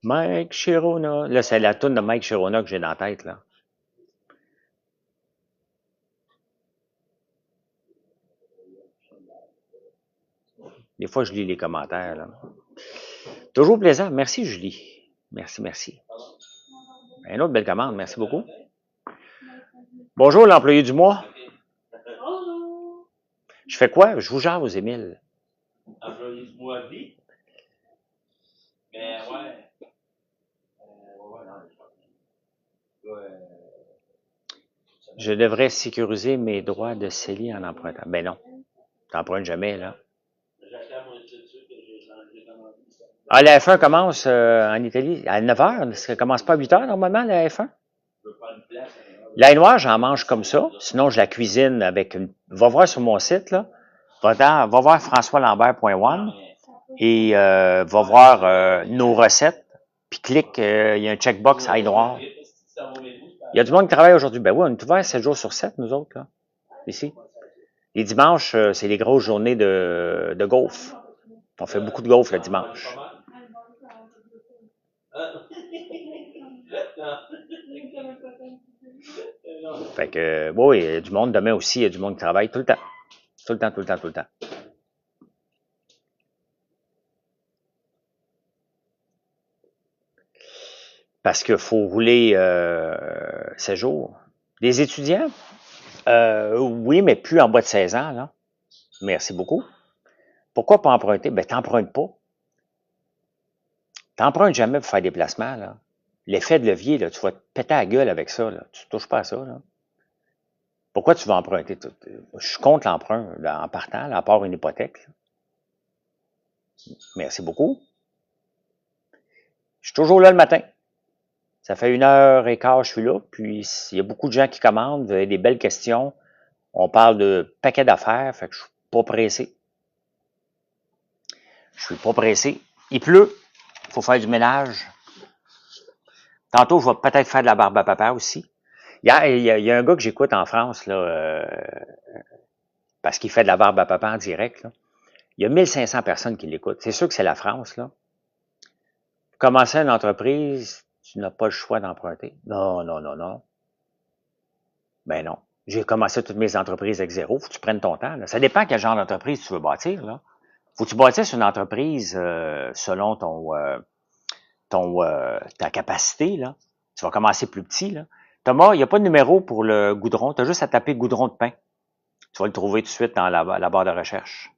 Mike Chirona. Là, c'est la toune de Mike Chirona que j'ai dans la tête, là. Des fois, je lis les commentaires, là. Toujours plaisant. Merci, Julie. Merci, merci. Une autre belle commande. Merci beaucoup. Bonjour, l'employé du mois. Bonjour. Je fais quoi? Je vous jase, Émile. Employé du mois, vie. Mais ouais. Je devrais sécuriser mes droits de CELI en empruntant. Ben non. T'empruntes jamais, là. Ah, la F1 commence en Italie à 9h. Ça commence pas à 8h normalement, la F1? L'ail noir, j'en mange comme ça. Sinon, je la cuisine avec une... Va voir sur mon site, là. Va voir françoislambert.one et va voir nos recettes, puis clique, il y a un checkbox ail noir. Il y a du monde qui travaille aujourd'hui. Ben oui, on est ouvert 7 jours sur 7, nous autres, là, ici. Les dimanches, c'est les grosses journées de golf. On fait beaucoup de golf le dimanche. Fait que, oui, il y a du monde demain aussi, il y a du monde qui travaille tout le temps. Tout le temps, tout le temps, tout le temps. Parce qu'il faut rouler 7 jours. Les étudiants, oui, mais plus en bas de 16 ans, là. Merci beaucoup. Pourquoi pas emprunter? Ben, t'empruntes pas. T'empruntes jamais pour faire des placements, là. L'effet de levier, là, tu vas te péter la gueule avec ça, là. Tu touches pas à ça, là. Pourquoi tu vas emprunter? Je suis contre l'emprunt en partant, là, à part une hypothèque. Là. Merci beaucoup. Je suis toujours là le matin. Ça fait 1h15 que je suis là, puis il y a beaucoup de gens qui commandent, vous avez des belles questions. On parle de paquets d'affaires, fait que je suis pas pressé. Je suis pas pressé. Il pleut, il faut faire du ménage. Tantôt, je vais peut-être faire de la barbe à papa aussi. Il y a un gars que j'écoute en France, là, parce qu'il fait de la barbe à papa en direct. Là. Il y a 1500 personnes qui l'écoutent. C'est sûr que c'est la France. Là. Pour commencer une entreprise, tu n'as pas le choix d'emprunter. Non, non, non, non. Ben non. J'ai commencé toutes mes entreprises avec zéro. Faut que tu prennes ton temps. Là. Ça dépend quel genre d'entreprise tu veux bâtir. Là. Faut que tu bâtisses une entreprise selon ta capacité. Là. Tu vas commencer plus petit. Là. Thomas, il n'y a pas de numéro pour le goudron. Tu as juste à taper goudron de pain. Tu vas le trouver tout de suite dans la barre de recherche.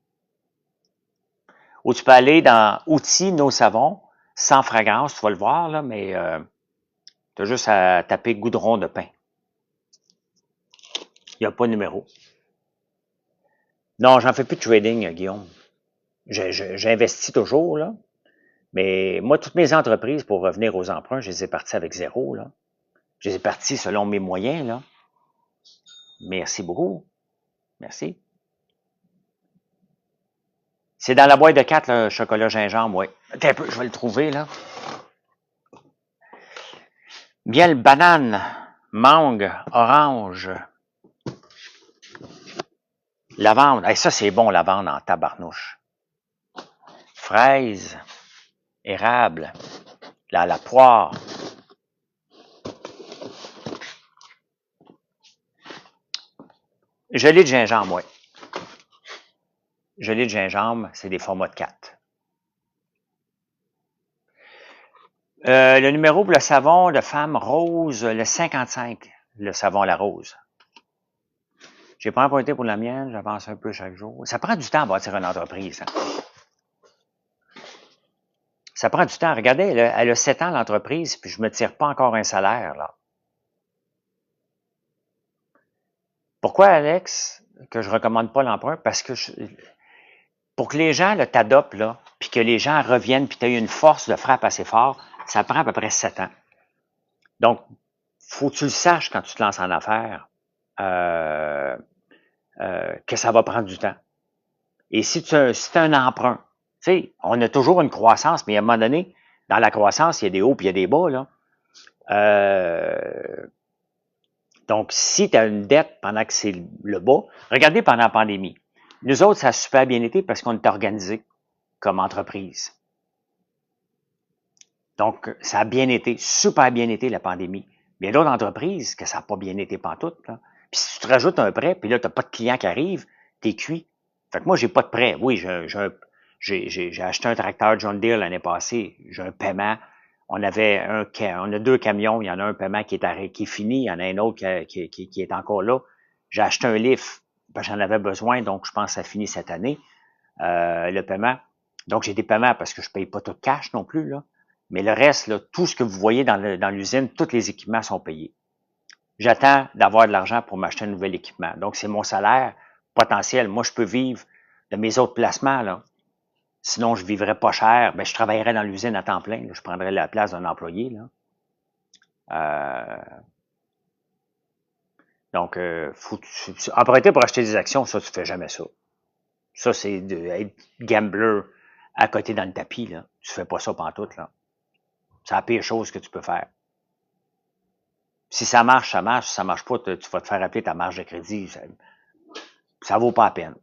Ou tu peux aller dans outils, nos savons, sans fragrance, tu vas le voir, là, mais tu as juste à taper goudron de pain. Il n'y a pas de numéro. Non, j'en fais plus de trading, Guillaume. J'investis toujours, là. Mais moi, toutes mes entreprises, pour revenir aux emprunts, je les ai partis avec zéro, là. Je les ai partis selon mes moyens, là. Merci beaucoup. Merci. C'est dans la boîte de 4, le chocolat gingembre, oui. Attends un peu, je vais le trouver, là. Miel, banane, mangue, orange, lavande. Hey, ça, c'est bon, lavande en tabarnouche. Fraise, érable, la poire. Gelée de gingembre, oui. Gelée de gingembre, c'est des formats de 4. Le numéro pour le savon de femme rose, le 55, le savon à la rose. J'ai pas emprunté pour la mienne, j'avance un peu chaque jour. Ça prend du temps à bâtir une entreprise. Hein. Ça prend du temps. Regardez, elle a 7 ans l'entreprise, puis je me tire pas encore un salaire, là. Pourquoi, Alex, que je recommande pas l'emprunt? Parce que pour que les gens t'adoptent, là, puis que les gens reviennent, puis tu as eu une force de frappe assez fort, ça prend à peu près 7 ans. Donc, faut que tu le saches quand tu te lances en affaires, que ça va prendre du temps. Et si tu as un emprunt, tu sais, on a toujours une croissance, mais à un moment donné, dans la croissance, il y a des hauts puis il y a des bas, là. Donc, si tu as une dette pendant que c'est le bas, regardez pendant la pandémie. Nous autres, ça a super bien été parce qu'on est organisé comme entreprise. Donc, ça a bien été, super bien été la pandémie. Mais il y a d'autres entreprises que ça n'a pas bien été pantoute. Là. Puis si tu te rajoutes un prêt, puis là, tu n'as pas de client qui arrive, t'es cuit. Fait que moi, j'ai pas de prêt. Oui, j'ai acheté un tracteur John Deere l'année passée. J'ai un paiement. On a 2 camions. Il y en a un paiement qui est fini. Il y en a un autre qui est encore là. J'ai acheté un lift. J'en avais besoin, donc je pense que ça finit cette année, le paiement. Donc, j'ai des paiements parce que je paye pas tout cash non plus, là. Mais le reste, là, tout ce que vous voyez dans l'usine, tous les équipements sont payés. J'attends d'avoir de l'argent pour m'acheter un nouvel équipement. Donc, c'est mon salaire potentiel. Moi, je peux vivre de mes autres placements, là. Sinon, je vivrais pas cher. Ben, je travaillerais dans l'usine à temps plein. Là. Je prendrais la place d'un employé, là. Donc, faut emprunter pour acheter des actions, ça, tu fais jamais ça. Ça, c'est être gambler à côté dans le tapis, là. Tu fais pas ça pantoute, là. C'est la pire chose que tu peux faire. Si ça marche, ça marche. Si ça marche pas, tu vas te faire appeler ta marge de crédit. Ça vaut pas la peine.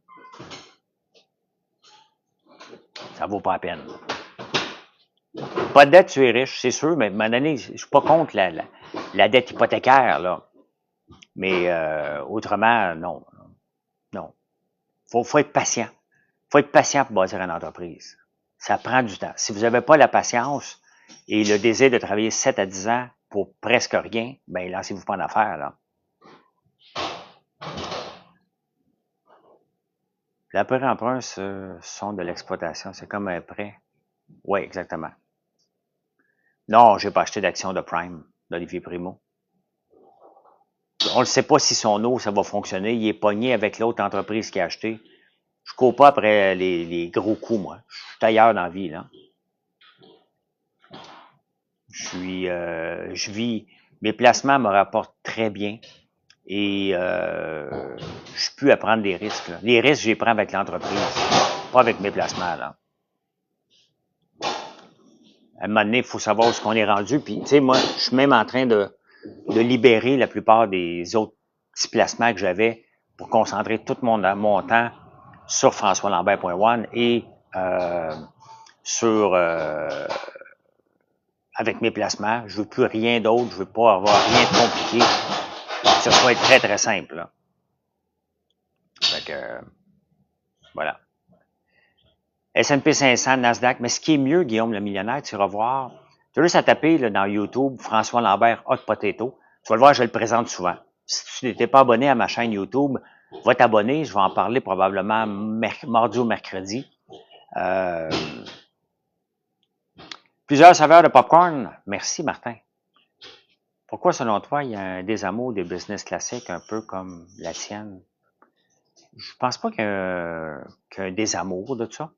Ça vaut pas la peine. Pas de dette, tu es riche, c'est sûr, mais à un moment donné, je suis pas contre la dette hypothécaire, là. Mais autrement, non. Non. Faut être patient. Faut être patient pour bâtir une entreprise. Ça prend du temps. Si vous n'avez pas la patience et le désir de travailler 7 à 10 ans pour presque rien, ben lancez-vous pas en affaires, là. Les prêts emprunts, ce sont de l'exploitation. C'est comme un prêt. Oui, exactement. Non, j'ai pas acheté d'action de Prime, d'Olivier Primo. On ne sait pas si son eau, ça va fonctionner. Il est pogné avec l'autre entreprise qui a acheté. Je cours pas après les gros coups, moi. Je suis ailleurs dans la vie, là. Je vis, mes placements me rapportent très bien et je suis plus à prendre des risques, là. Les risques, je les prends avec l'entreprise, pas avec mes placements, là. À un moment donné, il faut savoir où ce qu'on est rendu. Puis, tu sais, moi, je suis même en train de libérer la plupart des autres petits placements que j'avais pour concentrer tout mon temps sur françoislambert.one et sur avec mes placements. Je veux plus rien d'autre. Je veux pas avoir rien de compliqué. Que ce soit très, très simple, là. Fait que, voilà. S&P 500, Nasdaq. Mais ce qui est mieux, Guillaume le millionnaire, tu vas voir. Tu as juste à taper là, dans YouTube François Lambert Hot Potato. Tu vas le voir, je le présente souvent. Si tu n'étais pas abonné à ma chaîne YouTube, va t'abonner. Je vais en parler probablement mardi ou mercredi. Plusieurs saveurs de popcorn. Merci, Martin. Pourquoi, selon toi, il y a un désamour des business classiques un peu comme la tienne? Je pense pas qu'il y a un désamour de ça.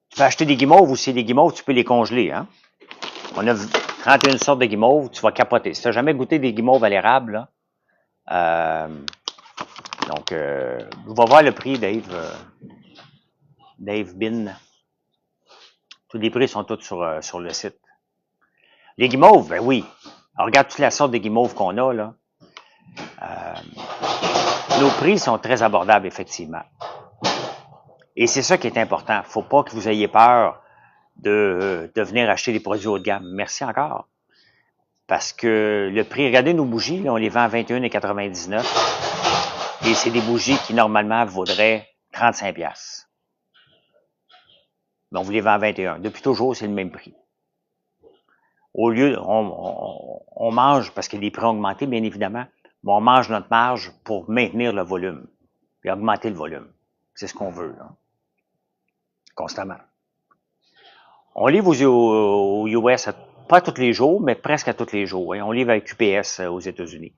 Tu peux acheter des guimauves aussi. Des guimauves, tu peux les congeler, hein? On a 31 sortes de guimauves, tu vas capoter. Si tu n'as jamais goûté des guimauves à l'érable, là, on va voir le prix, Dave Bin. Tous les prix sont tous sur le site. Les guimauves, ben oui. Alors, regarde toute la sorte de guimauves qu'on a, là. Nos prix sont très abordables, effectivement. Et c'est ça qui est important. Faut pas que vous ayez peur de venir acheter des produits haut de gamme. Merci encore. Parce que le prix, regardez nos bougies, là, on les vend à 21,99 $. Et c'est des bougies qui, normalement, vaudraient 35 $. Mais on vous les vend à 21. Depuis toujours, c'est le même prix. Au lieu, on mange, parce que les prix ont augmenté, bien évidemment, mais on mange notre marge pour maintenir le volume et augmenter le volume. C'est ce qu'on veut, là. Constamment. On livre aux US, pas tous les jours, mais presque à tous les jours. Hein. On livre avec UPS aux États-Unis.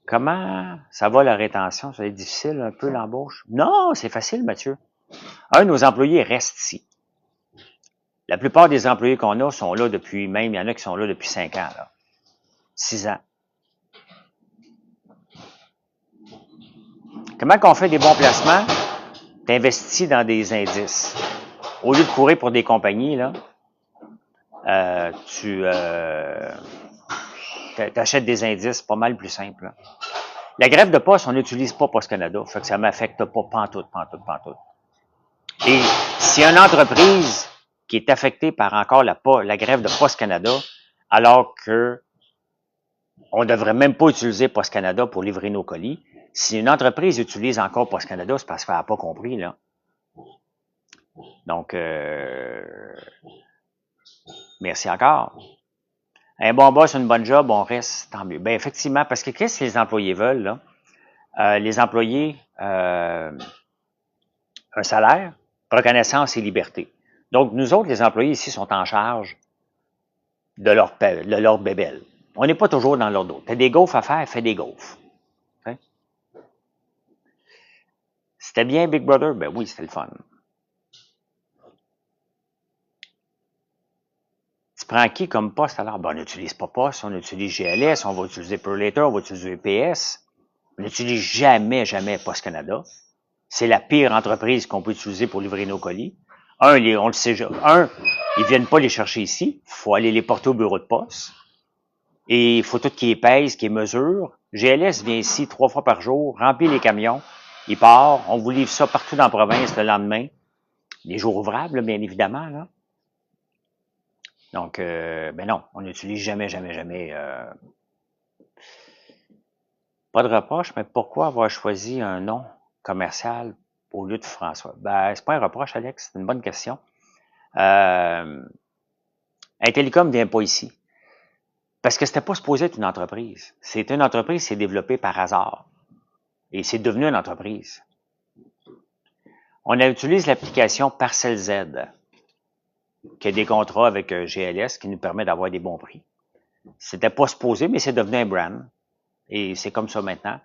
Comment ça va la rétention? Ça va être difficile un peu l'embauche? Non, c'est facile, Mathieu. Nos employés restent ici. La plupart des employés qu'on a sont là depuis, même, il y en a qui sont là depuis 5 ans, là. 6 ans. Comment qu'on fait des bons placements? Tu investis dans des indices. Au lieu de courir pour des compagnies, là, tu achètes des indices, pas mal plus simple. Là. La greffe de poste, on n'utilise pas Poste Canada, fait que ça ne m'affecte pas pantoute. Et s'il y a une entreprise qui est affectée par encore la greffe de Poste Canada, alors que on ne devrait même pas utiliser Poste Canada pour livrer nos colis, si une entreprise utilise encore Poste Canada, c'est parce qu'elle n'a pas compris, là. Donc, merci encore. Un bon boss, une bonne job, on reste, tant mieux. Ben effectivement, parce que qu'est-ce que les employés veulent, là? Les employés, un salaire, reconnaissance et liberté. Donc, nous autres, les employés ici, sont en charge de leur bébelle. On n'est pas toujours dans leur dos. Tu as des gaufres à faire, fais des gaufres. Okay? C'était bien Big Brother? Ben oui, c'était le fun. prends qui comme poste alors? Ben, on n'utilise pas poste, on utilise GLS, on va utiliser Perlator, on va utiliser EPS. On n'utilise jamais, jamais Poste Canada. C'est la pire entreprise qu'on peut utiliser pour livrer nos colis. On le sait, ils viennent pas les chercher ici. Il faut aller les porter au bureau de poste. Et il faut tout qui pèse, qui mesure. GLS vient ici 3 fois par jour, remplit les camions, il part, on vous livre ça partout dans la province le lendemain. Les jours ouvrables, bien évidemment, là. Donc, ben non, on n'utilise jamais, jamais, jamais. Pas de reproche, mais pourquoi avoir choisi un nom commercial au lieu de François? Ben, c'est pas un reproche, Alex, c'est une bonne question. Intellicom vient pas ici. Parce que c'était pas supposé être une entreprise. C'est une entreprise qui s'est développée par hasard. Et c'est devenu une entreprise. On utilise l'application Parcel Z, qui a des contrats avec GLS, qui nous permet d'avoir des bons prix. C'était pas supposé, mais c'est devenu un brand. Et c'est comme ça maintenant.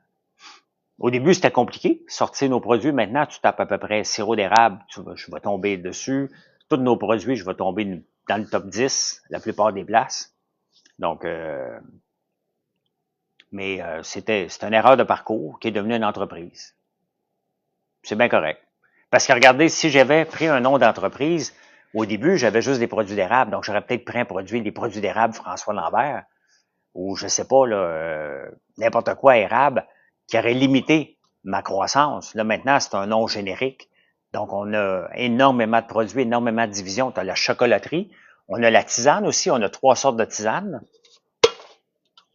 Au début, c'était compliqué. Sortir nos produits. Maintenant, tu tapes à peu près sirop d'érable, je vais tomber dessus. Tous nos produits, je vais tomber dans le top 10, la plupart des places. Donc, c'est une erreur de parcours qui est devenue une entreprise. C'est bien correct. Parce que regardez, si j'avais pris un nom d'entreprise, au début, j'avais juste des produits d'érable. Donc, j'aurais peut-être pris un produit, des produits d'érable François Lambert, ou je sais pas, là, n'importe quoi érable, qui aurait limité ma croissance. Là, maintenant, c'est un nom générique. Donc, on a énormément de produits, énormément de divisions. Tu as la chocolaterie, on a la tisane aussi, on a 3 sortes de tisanes.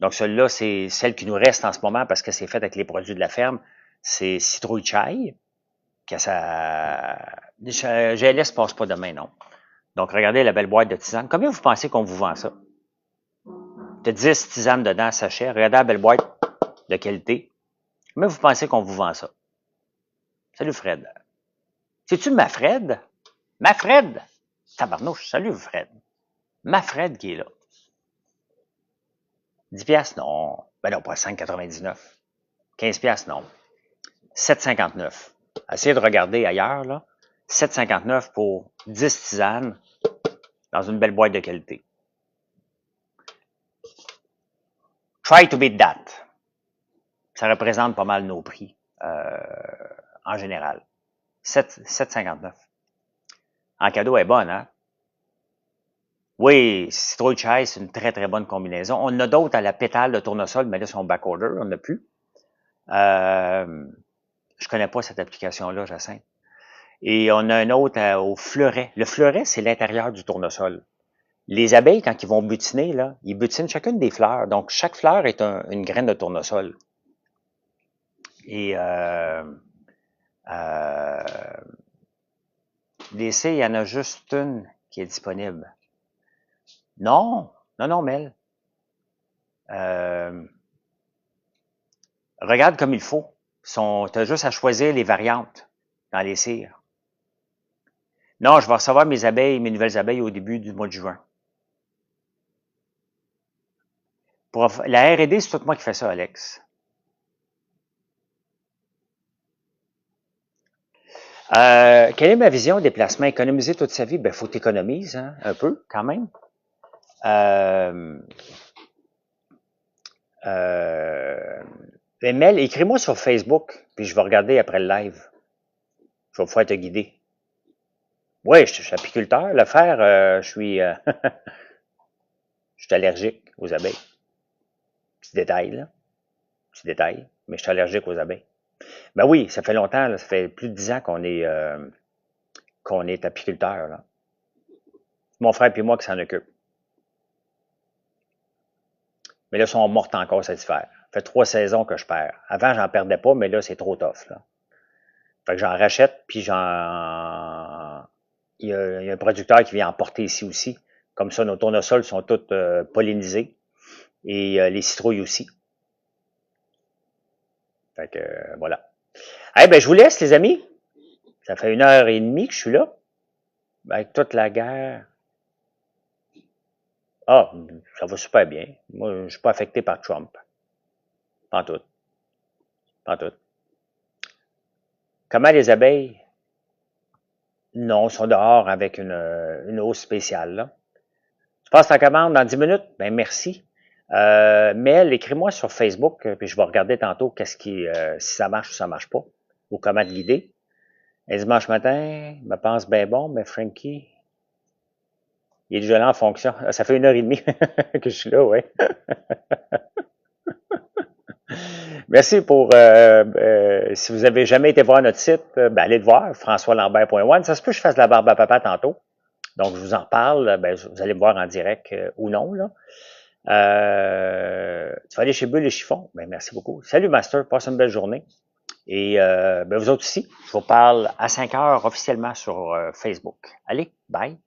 Donc, celle-là, c'est celle qui nous reste en ce moment parce que c'est fait avec les produits de la ferme. C'est citrouille chai, que ça... GLS passe pas demain, non. Donc, regardez la belle boîte de tisane. Combien vous pensez qu'on vous vend ça? Tu as 10 tisanes dedans, sachet. Regardez la belle boîte de qualité. Combien vous pensez qu'on vous vend ça? Salut Fred. C'est-tu ma Fred? Ma Fred? Tabarnouche, salut Fred. Ma Fred qui est là. 10 piastres, non. Ben non, pas 5,99. 15 piastres, non. 7,59. Essayez de regarder ailleurs, là. 7,59 pour 10 tisanes dans une belle boîte de qualité. Try to beat that. Ça représente pas mal nos prix en général. 7,59. En cadeau, elle est bonne, hein? Oui, citrouille chai, c'est une très, très bonne combinaison. On en a d'autres à la pétale de tournesol, mais là, ils sont backorder, on n'a plus. Je connais pas cette application-là, Jacinthe. Et on a un autre au fleuret. Le fleuret, c'est l'intérieur du tournesol. Les abeilles, quand ils vont butiner, là, ils butinent chacune des fleurs. Donc, chaque fleur est une graine de tournesol. Et l'essai, il y en a juste une qui est disponible. Non, non, Mel. Regarde comme il faut. Tu as juste à choisir les variantes dans les cires. Non, je vais recevoir mes nouvelles abeilles au début du mois de juin. La R&D, c'est tout moi qui fais ça, Alex. Quelle est ma vision des placements? Économiser toute sa vie? Ben, faut t'économiser, hein, un peu, quand même. Mel, écris-moi sur Facebook, puis je vais regarder après le live. Je vais pouvoir te guider. Oui, je suis apiculteur. Le fer, je suis allergique aux abeilles. Petit détail, là. Petit détail, mais je suis allergique aux abeilles. Ben oui, ça fait longtemps, là, ça fait plus de 10 ans qu'on est apiculteur, là. Mon frère et moi qui s'en occupe. Mais là, ils sont mortes encore cet hiver. Ça fait 3 saisons que je perds. Avant, j'en perdais pas, mais là, c'est trop tough, là. Fait que j'en rachète, puis il y a un producteur qui vient en porter ici aussi. Comme ça, nos tournesols sont tous pollinisés. Et les citrouilles aussi. Fait que, voilà. Ben, je vous laisse, les amis. Ça fait 1h30 que je suis là. Avec toute la guerre. Ah, ça va super bien. Moi, je suis pas affecté par Trump. Pas en tout. Pas en tout. Comment les abeilles? Non, sont dehors avec une hausse spéciale, là. Tu passes ta commande dans 10 minutes? Ben merci. Mel, écris-moi sur Facebook, puis je vais regarder tantôt si ça marche ou ça marche pas, ou comment te guider. Et dimanche matin, me pense bien bon, mais Frankie, il est déjà là en fonction. Ça fait 1 heure et demie que je suis là, ouais. Merci si vous avez jamais été voir notre site, ben allez le voir, françoislambert.one. Ça se peut que je fasse la barbe à papa tantôt. Donc, je vous en reparle. Ben, vous allez me voir en direct ou non, là. Tu vas aller chez Bulle et Chiffon. Ben, merci beaucoup. Salut, Master. Passe une belle journée. Et ben, vous autres aussi. Je vous parle à 5 heures officiellement sur Facebook. Allez, bye.